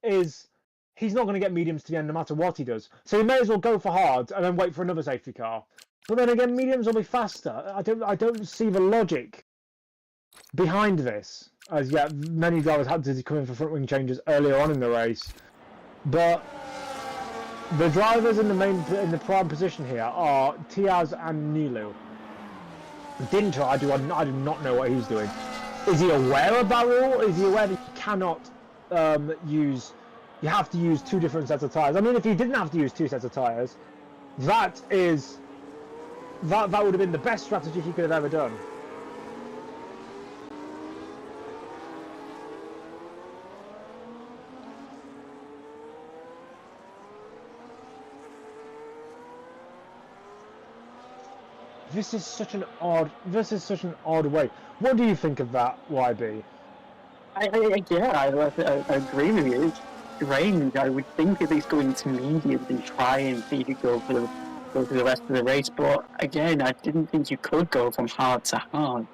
is he's not going to get mediums to the end no matter what he does. So he may as well go for hards and then wait for another safety car. But then again, mediums will be faster. I don't see the logic behind this. As yet, many drivers had to come in for front wing changes earlier on in the race. But the drivers in the prime position here are Tiaz and Nilu. Dincho, I do not know what he's doing. Is he aware of that rule? Is he aware that you cannot you have to use 2 different sets of tyres? I mean, if he didn't have to use 2 sets of tyres, that would have been the best strategy he could have ever done. This is such an odd way. What do you think of that, YB? I agree with you. It's strange. I would think at least going to mediums and try and see if you go for the rest of the race. But again, I didn't think you could go from hard to hard.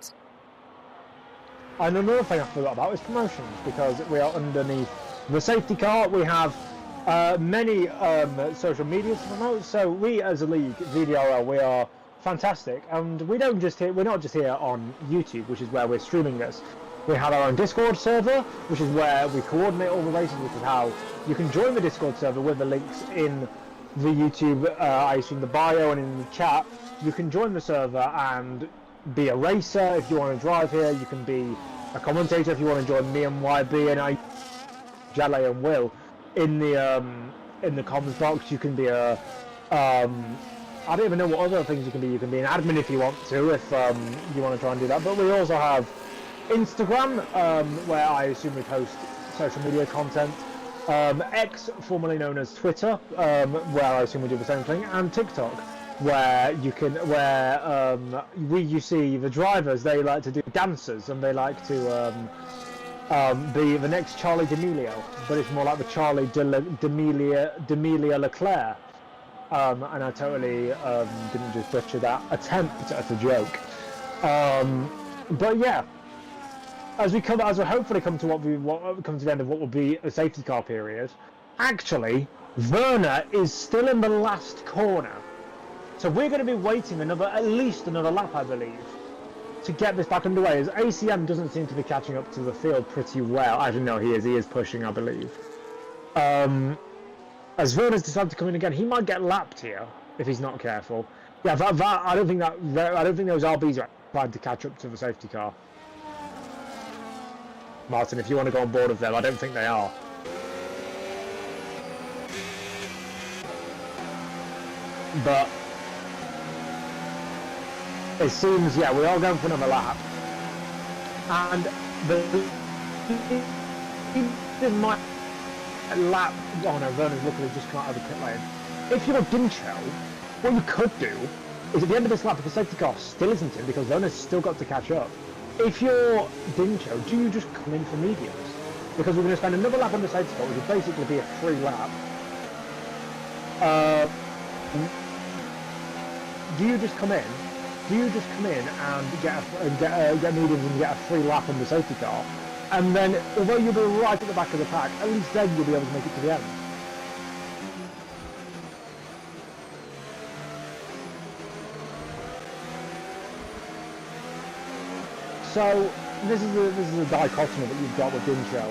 And another thing I forgot about is promotions, because we are underneath the safety car. We have many social media to promote. So we, as a league, VDRL, we are fantastic, and we're not just here on YouTube, which is where we're streaming this. We have our own Discord server, which is where we coordinate all the races, which is how you can join the Discord server with the links in the YouTube, I assume the bio and in the chat. You can join the server and be a racer if you want to drive here. You can be a commentator if you want to join me and YB and Jale and Will in the comments box. You can be a I don't even know what other things you can be. You can be an admin if you want to, if you want to try and do that. But we also have Instagram, where I assume we post social media content. X, formerly known as Twitter, where I assume we do the same thing, and TikTok, where you see the drivers. They like to do dances, and they like to be the next Charlie D'Amelio, but it's more like the Charlie D'Amelia Leclerc. And I totally didn't just butcher that attempt at a joke. But yeah, as we hopefully come to the end of what will be a safety car period, actually, Werner is still in the last corner. So we're going to be waiting at least another lap, I believe, to get this back underway, as ACM doesn't seem to be catching up to the field pretty well. I don't know, he is pushing, I believe. As Werner's decided to come in again, he might get lapped here if he's not careful. Yeah, I don't think those RBs are trying to catch up to the safety car. Martin, if you want to go on board with them, I don't think they are. But it seems, yeah, we are going for another lap, and the might lap. Oh no, Vernon's luckily just come out of the pit lane. If you're Dincho, what you could do is at the end of this lap, if the safety car still isn't in, because Vernon's still got to catch up. If you're Dincho, do you just come in for mediums? Because we're going to spend another lap on the safety car, which would basically be a free lap. do you just come in? Do you just come in and get mediums and get a free lap on the safety car? And then, although you'll be right at the back of the pack, at least then you'll be able to make it to the end. So this is a dichotomy that you've got with Dincho.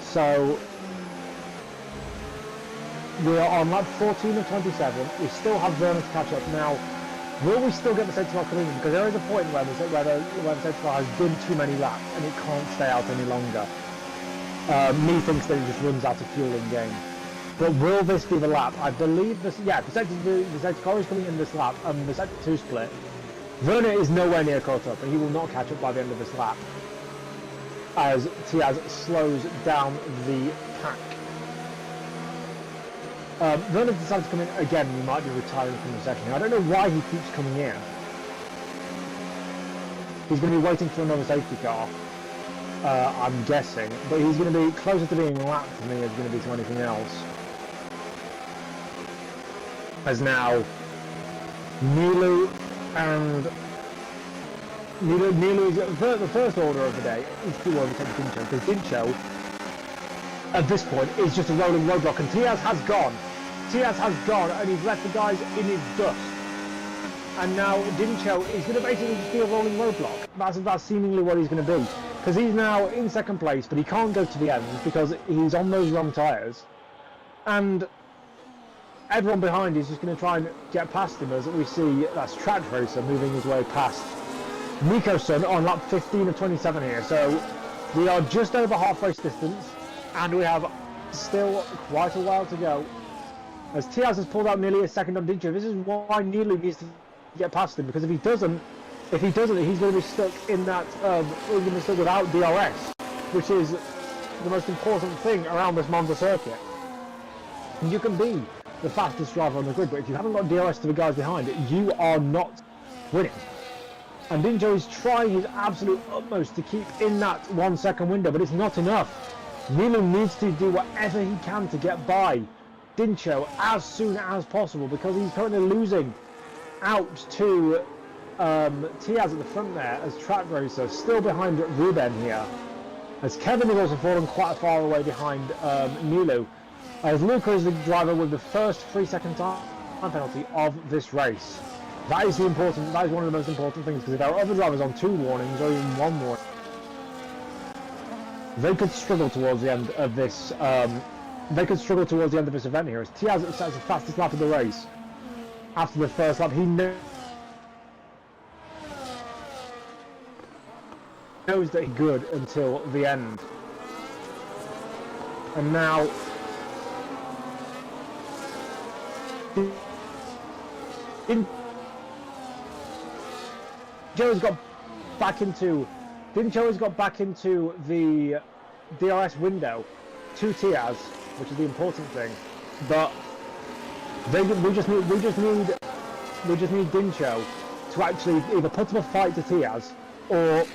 So we are on lap 14 of 27. We still have Vernon to catch up. Now, will we still get the safety car coming in? Because there is a point where the safety car has done too many laps and it can't stay out any longer. Me thinks that it just runs out of fuel in game. But will this be the lap? I believe this. Yeah, the safety car is coming in this lap, and the sector 2 split. Vernon is nowhere near caught up, and he will not catch up by the end of this lap, as Tiaz slows down the pack. Vernon decides to come in again. He might be retiring from the session. I don't know why he keeps coming in. He's going to be waiting for another safety car. I'm guessing, but he's going to be closer to being lapped than he is going to be to anything else. As now, Nilu and Nilu is the first order of the day is to overtake Dincho, because Dincho at this point is just a rolling roadblock, and Tiaz has gone. Tiaz has gone, and he's left the guys in his dust. And now Dincho is going to basically just be a rolling roadblock. That's seemingly what he's going to be. Because he's now in second place, but he can't go to the end because he's on those wrong tyres. And everyone behind is just going to try and get past him, as we see that's Track Racer moving his way past Nico-san on lap 15 of 27 here. So we are just over half race distance, and we have still quite a while to go. As Tiaz has pulled out nearly a second on Dincho, this is why Nilu needs to get past him, because if he doesn't, he's going to be stuck in that, he's going to be stuck without DRS, which is the most important thing around this Monza circuit. And you can be the fastest driver on the grid, but if you haven't got DRS to the guys behind it, you are not winning. And Dincho is trying his absolute utmost to keep in that 1 second window, but it's not enough. Nilu needs to do whatever he can to get by Dincho as soon as possible, because he's currently losing out to Tiaz at the front there, as Track Racer still behind Ruben here, as Kevin has also fallen quite far away behind Nilu, as Luca is the driver with the first 3 second time penalty of this race. That is one of the most important things, because if there are other drivers on 2 warnings or even 1 warning, they could struggle towards the end of this event here, as Tiaz sets the fastest lap of the race. After the first lap, he knows that he's good until the end. And now Dincho's got back into the DRS window to Tiaz, which is the important thing. But we just need Dincho to actually either put up a fight to Tiaz or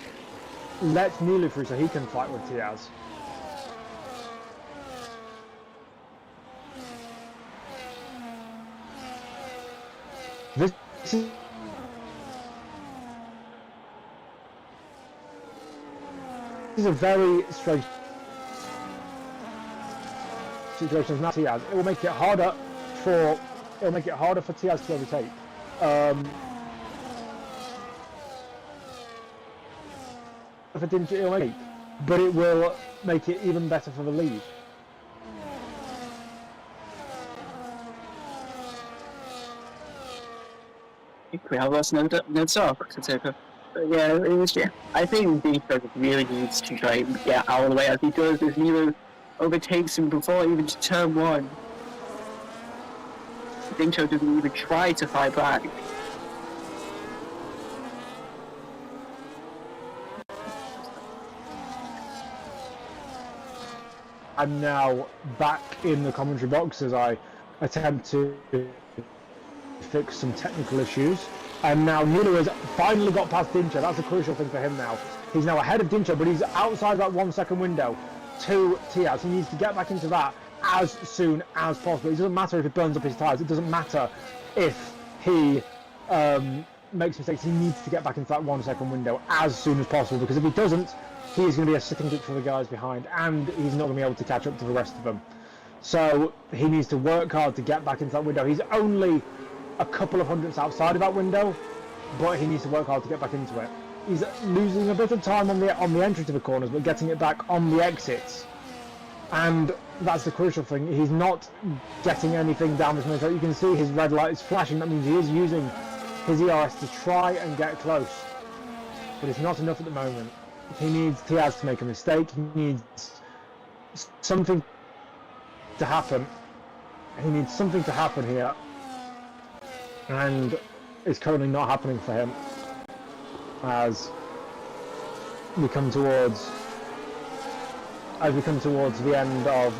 let Nilu through so he can fight with Tiaz. This is a very strange situation now. Tiaz, it will make it harder for Tiaz to overtake. If it didn't, it'll make, but it will make it even better for the lead. We have lost no talk to take. Yeah, it was. Yeah, I think Dincho really needs to try and get out of the way, as he does. If Nilu overtakes him before even to turn 1, Dincho doesn't even try to fight back. I'm now back in the commentary box as I attempt to fix some technical issues. And now Nilo has finally got past Dincha. That's a crucial thing for him now. He's now ahead of Dincha, but he's outside that 1 second window to Tiaz. He needs to get back into that as soon as possible. It doesn't matter if it burns up his tyres. It doesn't matter if he makes mistakes. He needs to get back into that 1 second window as soon as possible, because if he doesn't, he is going to be a sitting duck for the guys behind, and he's not going to be able to catch up to the rest of them. So he needs to work hard to get back into that window. He's only a couple of hundredths outside of that window, but he needs to work hard to get back into it. He's losing a bit of time on the entry to the corners, but getting it back on the exits. And that's the crucial thing. He's not getting anything down this minute. You can see his red light is flashing. That means he is using his ERS to try and get close. But it's not enough at the moment. He needs Tiaz to make a mistake. He needs something to happen. He needs something to happen here. And it's currently not happening for him as we come towards the end of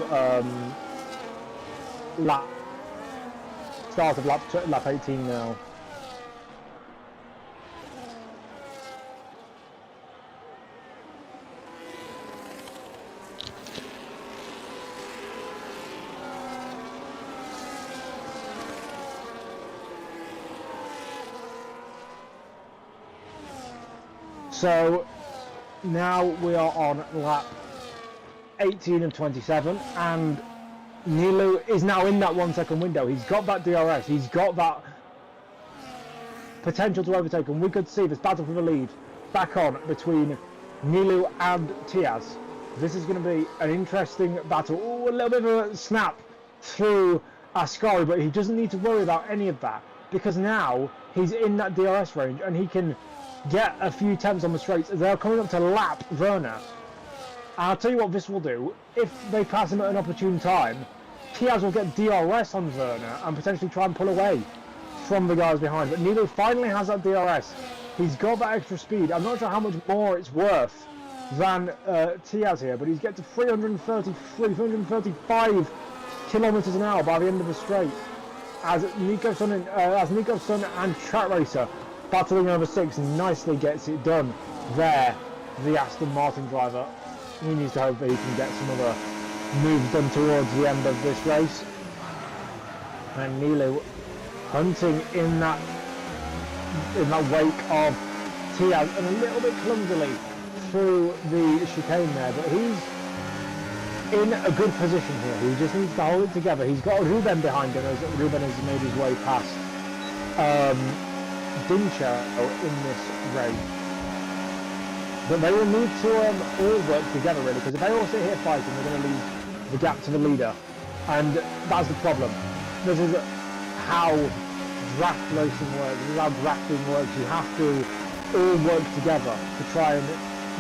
start of lap 18 now. So now we are on lap 18 of 27, and Nilu is now in that 1 second window. He's got that DRS, he's got that potential to overtake, and we could see this battle for the lead back on between Nilu and Tiaz. This is going to be an interesting battle. Ooh, a little bit of a snap through Ascari, but he doesn't need to worry about any of that, because now he's in that DRS range and he can get a few tenths on the straights as they're coming up to lap Werner. And I'll tell you what this will do. If they pass him at an opportune time, Tiaz will get DRS on Werner and potentially try and pull away from the guys behind. But Nilu finally has that DRS. He's got that extra speed. I'm not sure how much more it's worth than Tiaz here, but he's get to 335 kilometers an hour by the end of the straight. As Nico Sun and Track Racer battling over 6 and nicely gets it done there. The Aston Martin driver. He needs to hope that he can get some other moves done towards the end of this race. And Nilu hunting in that wake of Tiaz, and a little bit clumsily through the chicane there, but he's in a good position here. He just needs to hold it together. He's got Ruben behind him as Ruben has made his way past Dincha in this race. But they will need to all work together really, because if they all sit here fighting, they're going to leave the gap to the leader, and that's the problem. This is how draft racing works. This is how drafting works. You have to all work together to try and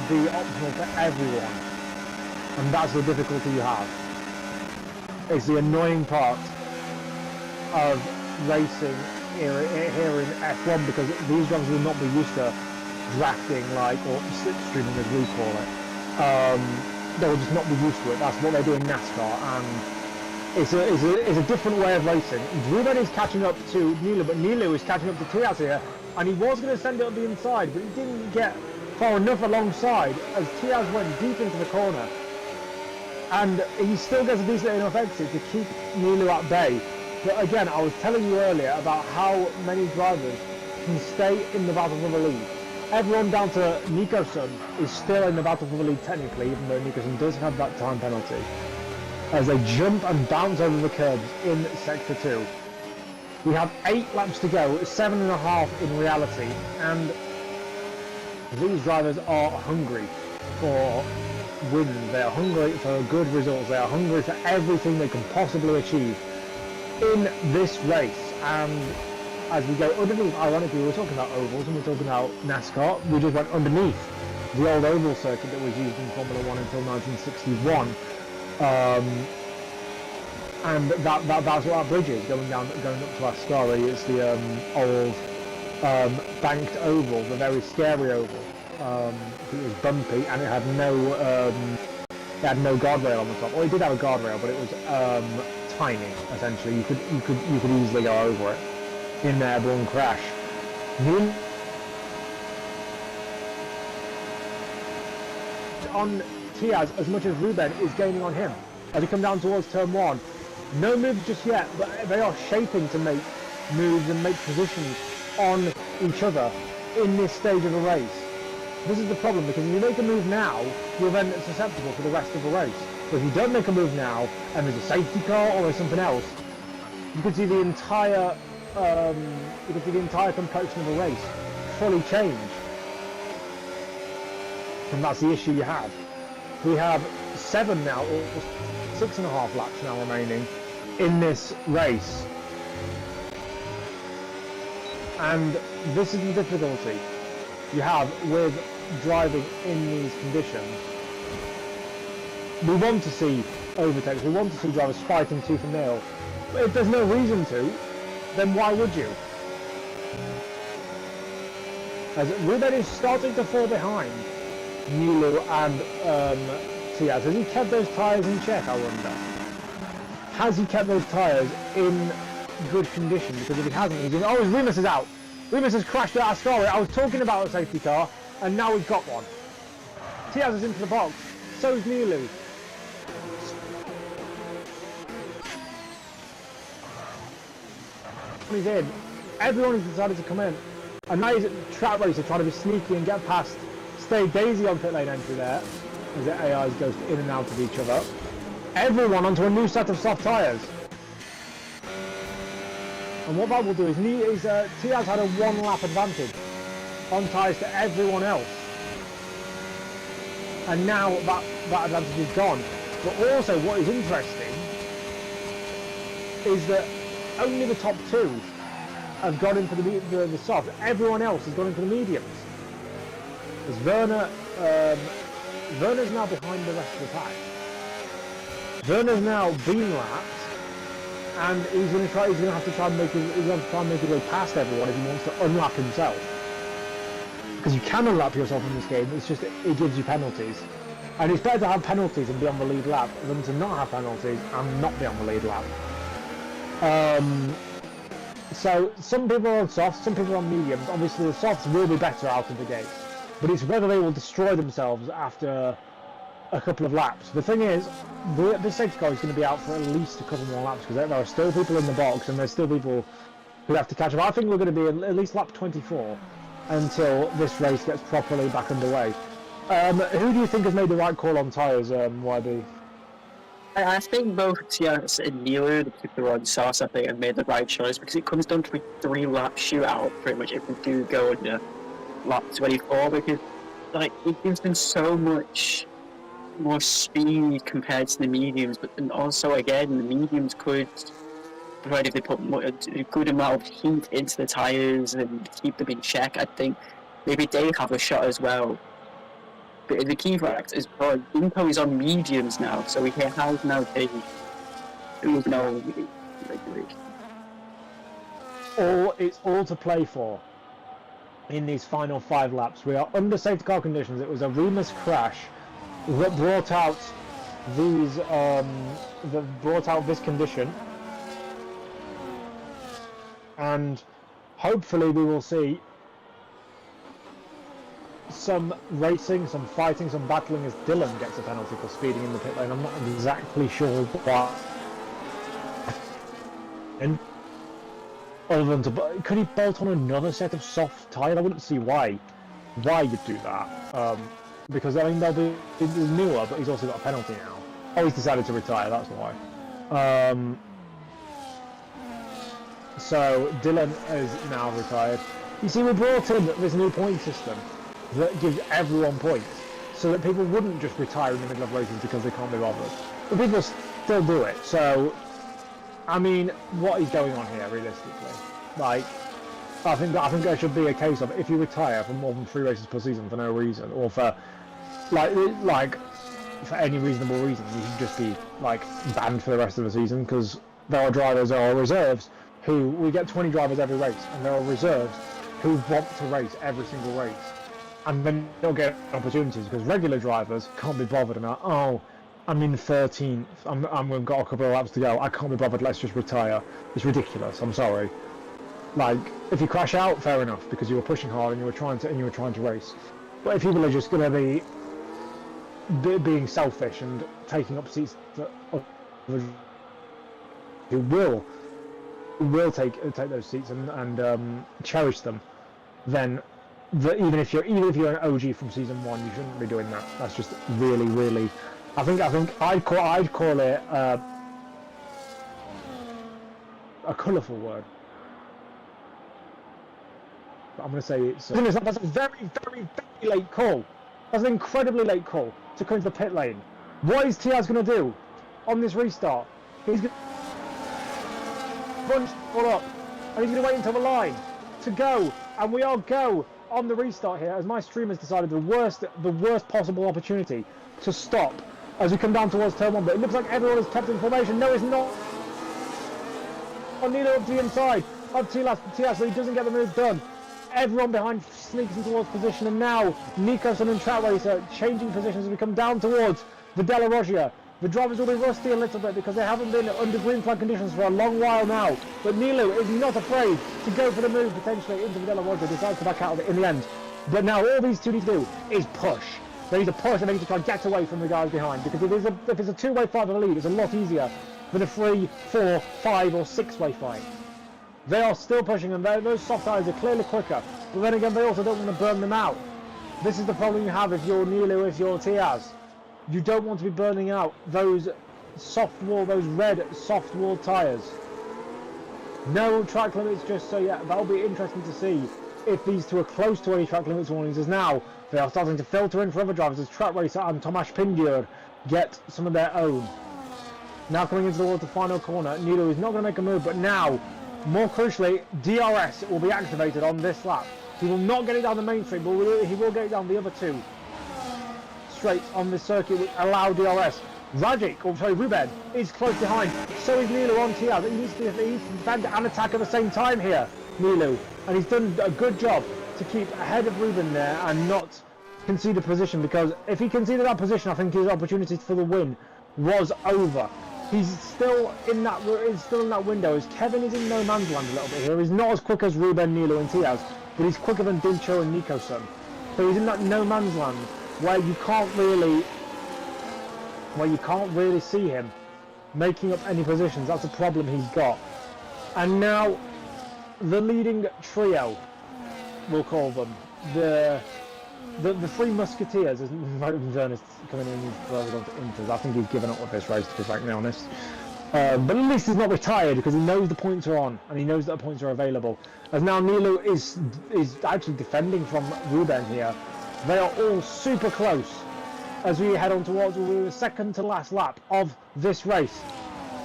be optimal for everyone, and that's the difficulty you have. It's the annoying part of racing here in F1, because these drivers will not be used to drafting or slipstreaming as we call it. They'll just not be used to it. That's what they do in NASCAR, and it's a different way of racing. Ruben is catching up to Nilu, but Nilu is catching up to Tiaz here, and he was going to send it up the inside, but he didn't get far enough alongside as Tiaz went deep into the corner, and he still gets a decent enough exit to keep Nilu at bay. But again, I was telling you earlier about how many drivers can stay in the battle for the lead. Everyone down to Nico Sun is still in the battle for the lead technically, even though Nico Sun does have that time penalty, as they jump and bounce over the curbs in Sector 2. We have 8 laps to go, 7.5 in reality, and these drivers are hungry for wins. They are hungry for good results. They are hungry for everything they can possibly achieve in this race. And as we go underneath, ironically, we were talking about ovals and we're talking about NASCAR. We just went underneath the old oval circuit that was used in Formula 1 until 1961. And that's what that bridge is, going up to Ascari. It's the old banked oval, the very scary oval. It was bumpy and it had no guardrail on the top. Well, it did have a guardrail, but it was tiny. Essentially, you could easily go over it in an airborne crash. On Tiaz as much as Ruben is gaining on him as we come down towards turn 1. No moves just yet, but they are shaping to make moves and make positions on each other in this stage of a race. This is the problem, because if you make a move now, you're then susceptible for the rest of the race. But if you don't make a move now, and there's a safety car or there's something else, you can see the entire complexion of the race fully change. And that's the issue you have. We have 7 now, or 6.5 laps now remaining in this race. And this is the difficulty you have with driving in these conditions. We want to see overtakes, we want to see drivers fighting tooth and nail. But if there's no reason to, then why would you? As Ruben is starting to fall behind Nilu and Tiaz. Has he kept those tyres in check, I wonder? Has he kept those tyres in good condition? Because if he hasn't, he's going, oh, his Remus is out. Remus has crashed at Ascari. I was talking about a safety car, and now we've got one. Tiaz is into the box. So is Nilu. He's in. Everyone has decided to come in. And now he's at the track racer trying to be sneaky and get past Stay Daisy on pit lane entry there, as the AIs goes in and out of each other. Everyone onto a new set of soft tyres. And what that will do is Tiaz had a 1 lap advantage on tyres to everyone else. And now that advantage is gone. But also what is interesting is that only the top 2 have gone into the soft. Everyone else has gone into the mediums. As Werner's now behind the rest of the pack. Werner's now been lapped, and he's going to have to try and make his way past everyone if he wants to unlap himself. Because you can unlap yourself in this game. It's just it gives you penalties, and it's better to have penalties and be on the lead lap than to not have penalties and not be on the lead lap. So some people are on softs, some people are on mediums. Obviously the softs will be better out of the gate, but it's whether they will destroy themselves after a couple of laps. The thing is, this safety car is going to be out for at least a couple more laps, because there are still people in the box and there's still people who have to catch up. I think we're going to be at least lap 24 until this race gets properly back underway. Who do you think has made the right call on tyres, YB? I think both Tiaz and Nilu, the people who are on sauce, I think, have made the right choice, because it comes down to a 3-lap shootout, pretty much, if we do go under lap 24, because like it gives them so much more speed compared to the mediums, but then also again the mediums could, provided they put a good amount of heat into the tyres and keep them in check, I think maybe they have a shot as well. But the key fact is Inco is on mediums now, so he has now taken no regulation. It's all to play for in these final 5 laps. We are under safety car conditions. It was a Remus crash that brought out this condition, and hopefully we will see some racing, some fighting, some battling as Dylan gets a penalty for speeding in the pit lane. I'm not exactly sure why. And other than could he bolt on another set of soft tyre? I wouldn't see why you'd do that. Because I mean he's newer, but he's also got a penalty now. Oh, he's decided to retire. That's why. So Dylan is now retired. You see, we brought in this new point system that gives everyone points, so that people wouldn't just retire in the middle of races because they can't be bothered. But people still do it. So, I mean, what is going on here realistically? Like, I think there should be a case of, if you retire for more than 3 races per season for no reason, or for like for any reasonable reason, you should just be like banned for the rest of the season, because there are drivers, there are reserves who, we get 20 drivers every race, and there are reserves who want to race every single race, and then they'll get opportunities because regular drivers can't be bothered and are, oh, I'm in 13th, I've got a couple of laps to go, I can't be bothered, let's just retire. It's ridiculous, I'm sorry. Like, if you crash out, fair enough, because you were pushing hard and you were trying to race. But if people are just going to be being selfish and taking up seats that who will take those seats and cherish them, then even if you're an OG from season 1, you shouldn't be doing that. That's just really. I think I'd call it a colourful word. But I'm going to say it's. That's a very late call. That's an incredibly late call to come into the pit lane. What is Tiaz going to do on this restart? He's going to bunch all up, and he's going to wait until the line to go, and we all go on the restart here as my stream has decided the worst possible opportunity to stop as we come down towards turn 1. But it looks like everyone has kept in formation. No, it's not. Nilo up to the inside of Tiaz, so he doesn't get the move done. Everyone behind sneaks in towards position, and now Nicoson and Track Racer changing positions as we come down towards the Della Roggia. The drivers will be rusty a little bit because they haven't been under green flag conditions for a long while now. But Nilo is not afraid to go for the move potentially into the Della Roggia, decides to back out of it in the end. But now all these two need to do is push. They need to push and they need to try and get away from the guys behind, because if it's a two-way fight for the lead, it's a lot easier than a 3, 4, 5 or 6-way fight. They are still pushing, and those soft tyres are clearly quicker. But then again, they also don't want to burn them out. This is the problem you have if you're Nilo, if you're Tiaz. You don't want to be burning out those red soft wall tyres. No track limits just so yet. That'll be interesting to see if these two are close to any track limits warnings, as now they are starting to filter in for other drivers as Track Racer and Tomasz Pindur get some of their own. Now coming into towards the final corner, Nilo is not going to make a move, but now, more crucially, DRS will be activated on this lap. He will not get it down the main straight, but he will get it down the other two straights on this circuit which allow DRS. Ruben is close behind. So is Nilo on Tiaz. He needs to defend and attack at the same time here, Nilo. And he's done a good job to keep ahead of Ruben there and not concede a position, because if he conceded that position, I think his opportunity for the win was over. He's still in that window as Kevin is in no man's land a little bit here. He's not as quick as Ruben, Nilo and Tiaz, but he's quicker than Dincho and Nicoson. So he's in that no man's land where you can't really see him making up any positions. That's a problem he's got. And now the leading trio, we'll call them, the three musketeers, as Vern is coming in further on to Inters. I think he's given up with this race, to be frankly honest. But at least he's not retired, because he knows the points are on and he knows that the points are available. As now Nilo is actually defending from Ruben here. They are all super close as we head on towards the second to last lap of this race.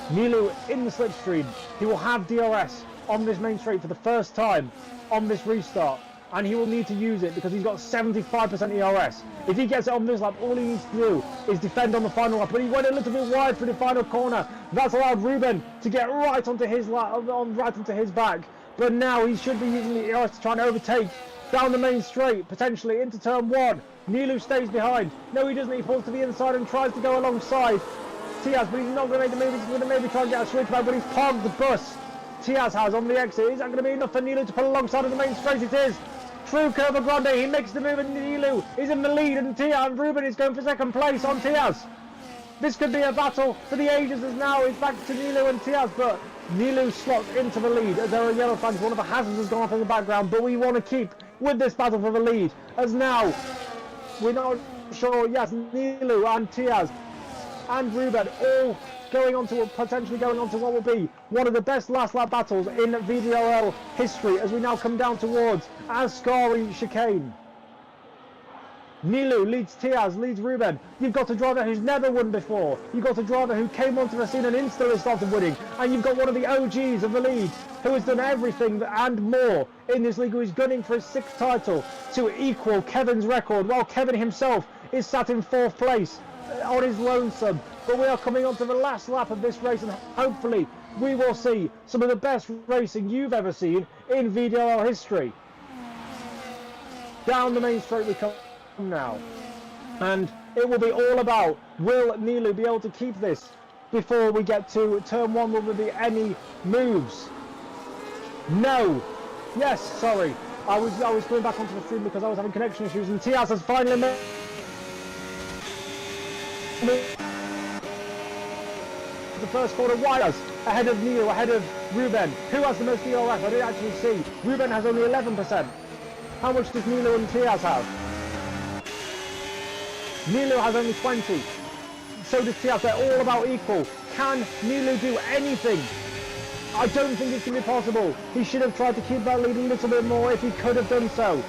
Nilo in the slipstream. He will have DRS on this main straight for the first time on this restart, and he will need to use it because he's got 75% ERS. If he gets it on this lap, all he needs to do is defend on the final lap. But he went a little bit wide for the final corner. That's allowed Ruben to get right onto his right onto his back. But now he should be using the ERS to try and overtake down the main straight, potentially into turn 1. Nilo stays behind. No, he doesn't. He falls to the inside and tries to go alongside Tiaz, but he's not going to make the move. He's going to maybe try and get a switchback, but he's parked the bus Tiaz has on the exit. Is that going to be enough for Nilo to pull alongside of the main straight? It is. Through Curva Grande, he makes the move, and Nilo is in the lead, and Ruben is going for second place on Tiaz. This could be a battle for the ages, as now it's back to Nilo and Tiaz, but Nilo slots into the lead as there are yellow flags. One of the hazards has gone off in the background, but we want to keep with this battle for the lead, as now we're not sure. Yes, Nilo and Tiaz and Ruben all potentially going on to what will be one of the best last lap battles in VDRL history, as we now come down towards Ascari chicane. Nilo leads Tiaz, leads Ruben. You've got a driver who's never won before. You've got a driver who came onto the scene and instantly started winning. And you've got one of the OGs of the league who has done everything and more in this league, who is gunning for his 6th title to equal Kevin's record, while Kevin himself is sat in 4th place on his lonesome. But we are coming on to the last lap of this race, and hopefully we will see some of the best racing you've ever seen in VDRL history. Down the main straight we come now, and it will be all about, will Nilo be able to keep this before we get to turn 1? Will there be any moves? No, Yes, sorry. I was coming back onto the stream because I was having connection issues, and Tiaz has finally made the first corner wide ahead of Neil, ahead of Ruben. Who has the most DRS? I didn't actually see. Ruben has only 11%. How much does Nilo and Tiaz have? Nilo has only 20. So does Tiaz. They're all about equal. Can Nilo do anything? I don't think it's going to be possible. He should have tried to keep that lead a little bit more if he could have done so.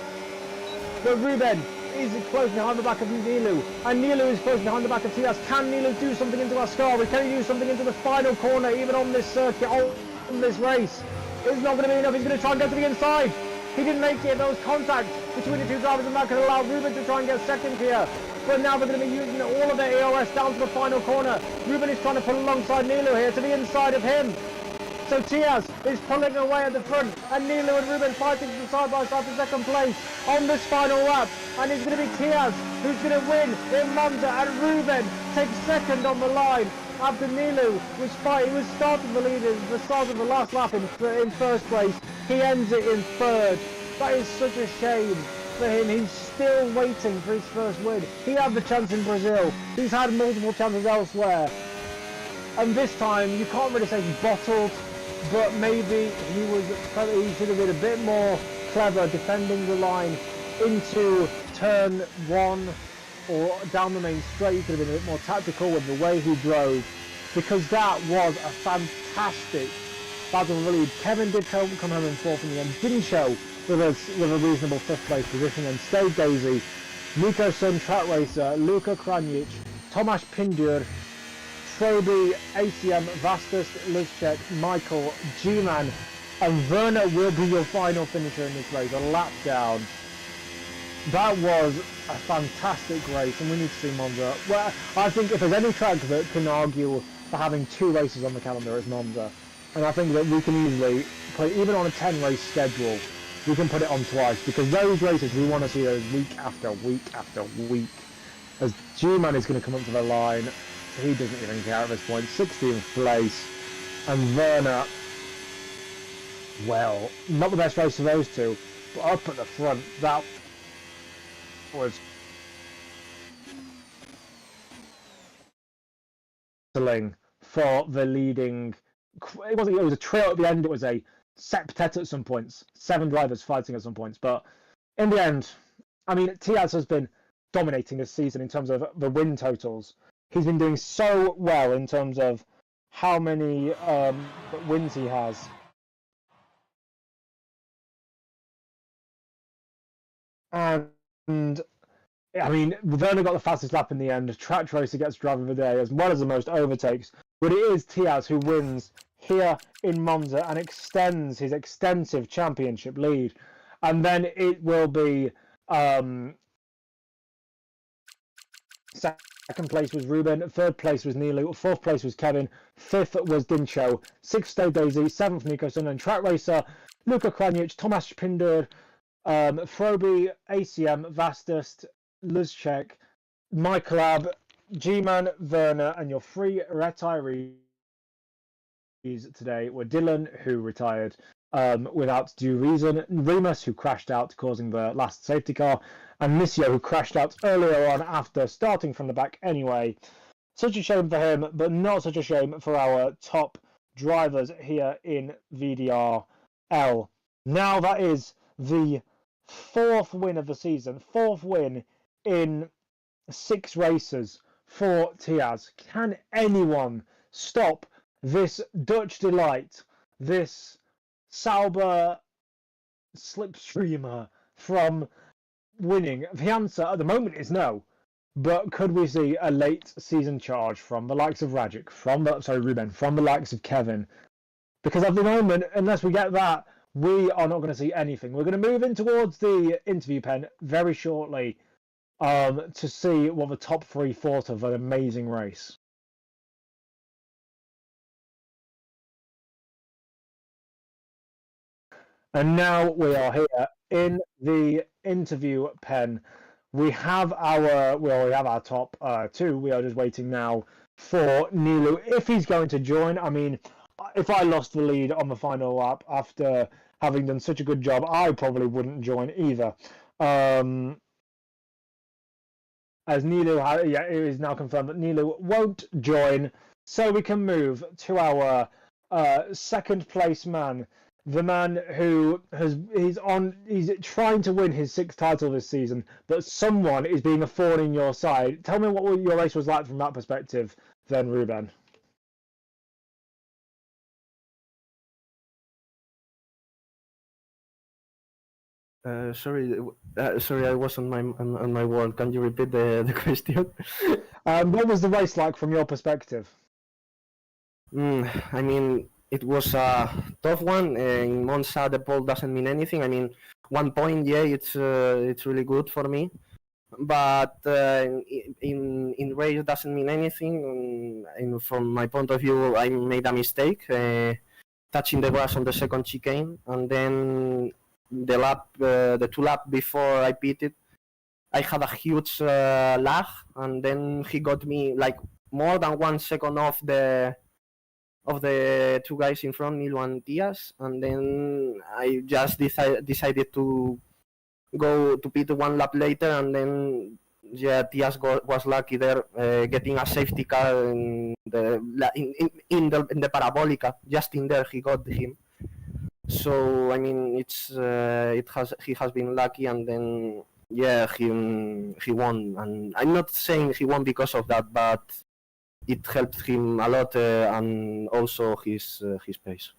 But Ruben is close behind the back of Nilu, and Nilu is close behind the back of Tiaz. Can Nilu do something into Ascari? Can he do something into the final corner, even on this circuit, on this race? It's not going to be enough. He's going to try and get to the inside. He didn't make it. There was contact between the two drivers, and that could allow Ruben to try and get second here. But now they're going to be using all of their EOS down to the final corner. Ruben is trying to pull alongside Nilu here to the inside of him. So Tiaz is pulling away at the front, and Nilo and Ruben fighting side by side for second place on this final lap. And it's going to be Tiaz who's going to win in Monza, and Ruben takes second on the line after Nilo was starting the lead at the start of the last lap in first place. He ends it in third. That is such a shame for him. He's still waiting for his first win. He had the chance in Brazil. He's had multiple chances elsewhere. And this time, you can't really say he bottled, but maybe he should have been a bit more clever defending the line into turn one or down the main straight. He could have been a bit more tactical with the way he drove, because that was a fantastic battle for the lead. Kevin did come home in fourth in the end, didn't show with a reasonable fifth place position, and stayed Daisy, Nico Sun, track racer, Luka Kranjic, Tomasz Pindur, Froby, ACM, Vastus, Lizchek, Michael, G-Man, and Werner will be your final finisher in this race, a lap down. That was a fantastic race, and we need to see Monza. Well, I think if there's any track that can argue for having two races on the calendar, it's Monza. And I think that we can easily put, even on a 10-race schedule, we can put it on twice, because those races we want to see those week after week after week. As G-Man is going to come up to the line, he doesn't even care at this point. 16th place, and Werner, well, not the best race of those two, but up at the front, that was for the leading. It was a trail at the end. It was a septet at some points, 7 drivers fighting at some points, but in the end, I mean, Tiaz has been dominating this season in terms of the win totals. He's been doing so well in terms of how many wins he has. And I mean, Werner got the fastest lap in the end. Track Racer gets driver of the day as well as the most overtakes. But it is Tiaz who wins here in Monza and extends his extensive championship lead. And then it will be second place was Ruben, third place was Nilu, fourth place was Kevin, fifth was Dincho, sixth stayed Daisy, seventh Nico Sun, and track racer Luka Kranjic, Tomasz Pindur, Froby, ACM, Vastus, Luzchek, Michael Ab, G-Man, Werner, and your 3 retirees today were Dylan, who retired without due reason, Remus, who crashed out, causing the last safety car, and Missio, who crashed out earlier on after starting from the back anyway. Such a shame for him, but not such a shame for our top drivers here in VDRL. Now that is the 4th win of the season, 4th win in 6 races for Tiaz. Can anyone stop this Dutch delight, this Sauber slipstreamer from winning? The answer at the moment is no. But could we see a late season charge from the likes of Rajic, Ruben, from the likes of Kevin? Because at the moment, unless we get that, we are not going to see anything. We're going to move in towards the interview pen very shortly to see what the top 3 thought of an amazing race. And now we are here in the interview pen. We have our top 2. We are just waiting now for Nilu if he's going to join. I mean, if I lost the lead on the final lap after having done such a good job, I probably wouldn't join either. As Nilu, it is now confirmed that Nilu won't join, so we can move to our second place man, the man who he's trying to win his 6th title this season, but someone is being a thorn in your side. Tell me what your race was like from that perspective, then, Ruben. Sorry, I was on my wall. Can you repeat the question? What was the race like from your perspective? I mean, it was a tough one. In Monza, the pole doesn't mean anything. I mean, 1 point, yeah, it's really good for me, but in race doesn't mean anything. From my point of view, I made a mistake touching the grass on the second chicane, and then the 2 lap before I pitted, I had a huge lag, and then he got me like more than 1 second off the 2 guys in front, Nilo and Tias, and then I just decided to go to pit 1 lap later, and then Tias was lucky there, getting a safety car in the Parabolica, just in there he got him. So I mean, he has been lucky, and then he won, and I'm not saying he won because of that, but it helped him a lot, and also his pace.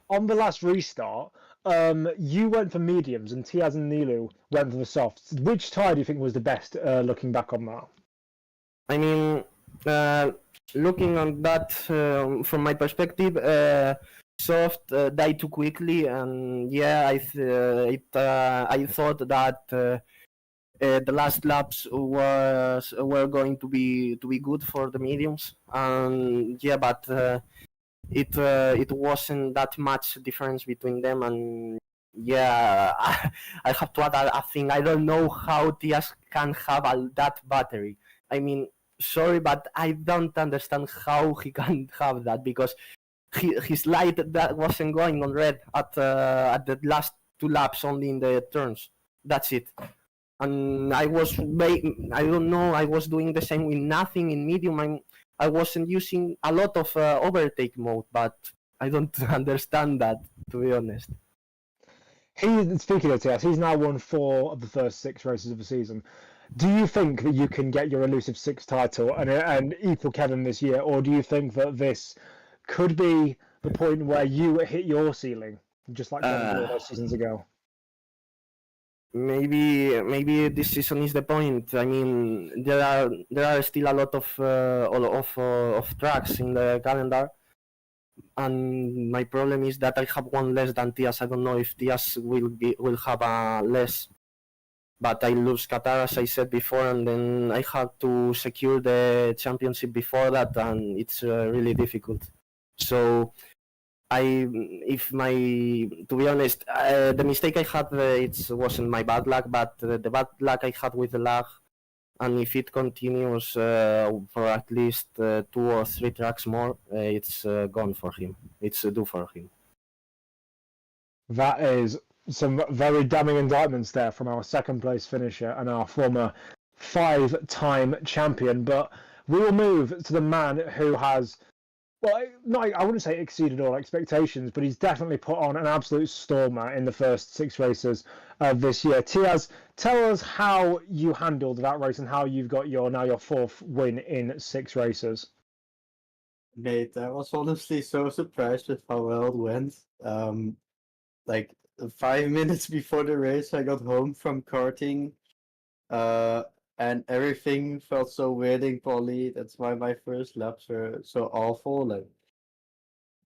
On the last restart, you went for mediums, and Tiaz and Nilu went for the softs. Which tire do you think was the best, looking back on that? I mean, looking on that from my perspective, soft died too quickly, and I thought that the last laps were going to be good for the mediums, and but it wasn't that much difference between them, and I have to add a thing. I don't know how Tias can have that battery. I mean, sorry, but I don't understand how he can have that, because his light that wasn't going on red at the last 2 laps, only in the turns. That's it. And I don't know, I was doing the same with nothing in medium. I wasn't using a lot of overtake mode, but I don't understand that, to be honest. Speaking of TS, he's now won 4 of the first 6 races of the season. Do you think that you can get your elusive 6th title and equal Kevin this year, or do you think that this could be the point where you hit your ceiling, just like Kevin did those seasons ago? Maybe this season is the point. I mean, there are still a lot of tracks in the calendar, and my problem is that I have 1 less than Tias. I don't know if Tias will have a less, but I lose Qatar, as I said before, and then I had to secure the championship before that, and it's really difficult. So to be honest, the mistake I had, it wasn't my bad luck, but the bad luck I had with the lag, and if it continues for at least 2 or 3 tracks more, it's gone for him. It's due for him. That is some very damning indictments there from our 2nd place finisher and our former 5-time champion. But we will move to the man who has, well, I wouldn't say exceeded all expectations, but he's definitely put on an absolute stormer in the first 6 races of this year. Tiaz, tell us how you handled that race and how you've got your 4th win in 6 races. Mate, I was honestly so surprised with how well it went. Like 5 minutes before the race, I got home from karting, and everything felt so weird in quali. That's why my first laps were so awful. Like,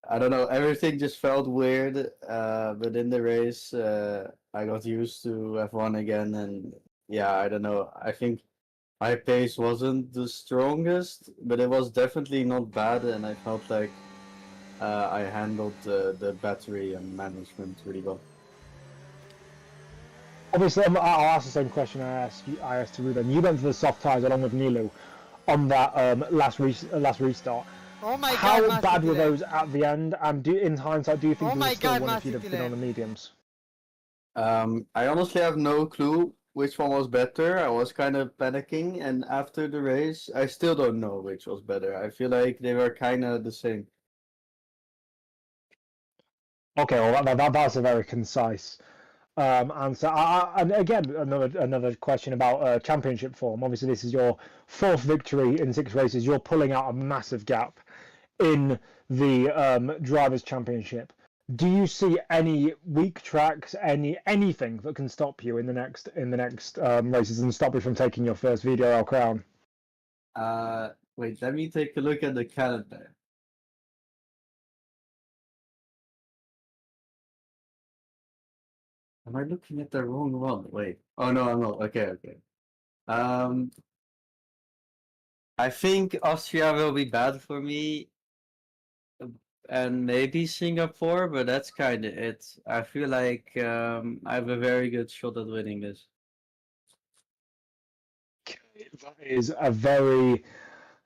I don't know, everything just felt weird. But in the race, I got used to F1 again, and I don't know. I think my pace wasn't the strongest, but it was definitely not bad, and I felt like I handled the battery and management really well. Obviously, I'll ask the same question I asked to Ruben. You went for the soft tyres along with Nilu on that last restart. Oh my How god, bad were massive delay. those at the end? And in hindsight, do you think Oh you would my have still God, won if you'd massive have been on the delay. mediums? I honestly have no clue which one was better. I was kind of panicking, and after the race, I still don't know which was better. I feel like they were kind of the same. Okay, well that's a very concise answer. And again, another question about championship form. Obviously, this is your 4th victory in 6 races. You're pulling out a massive gap in the drivers' championship. Do you see any weak tracks, anything that can stop you in the next races and stop you from taking your first VDRL crown? Wait, let me take a look at the calendar. Am I looking at the wrong one? Wait. Oh no, I'm not. Okay, okay. I think Austria will be bad for me, and maybe Singapore, but that's kind of it. I feel like I have a very good shot at winning this. That is a very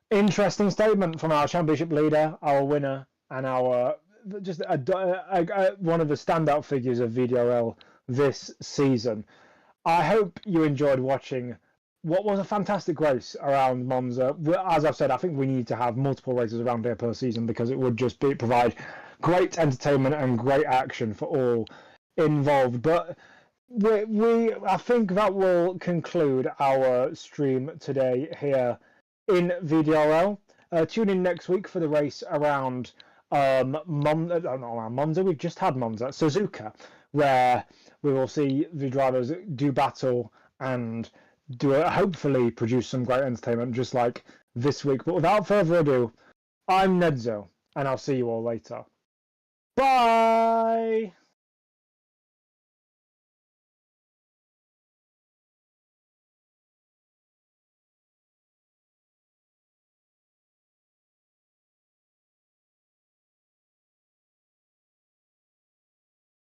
interesting statement from our championship leader, our winner, and our just one of the standout figures of VDRL this season. I hope you enjoyed watching what was a fantastic race around Monza. As I've said, I think we need to have multiple races around here per season because it would just provide great entertainment and great action for all involved. But I think that will conclude our stream today here in VDRL. Tune in next week for the race around Monza. We've just had Monza, Suzuka, where we will see the drivers do battle and hopefully produce some great entertainment just like this week. But without further ado, I'm Nedzo, and I'll see you all later. Bye!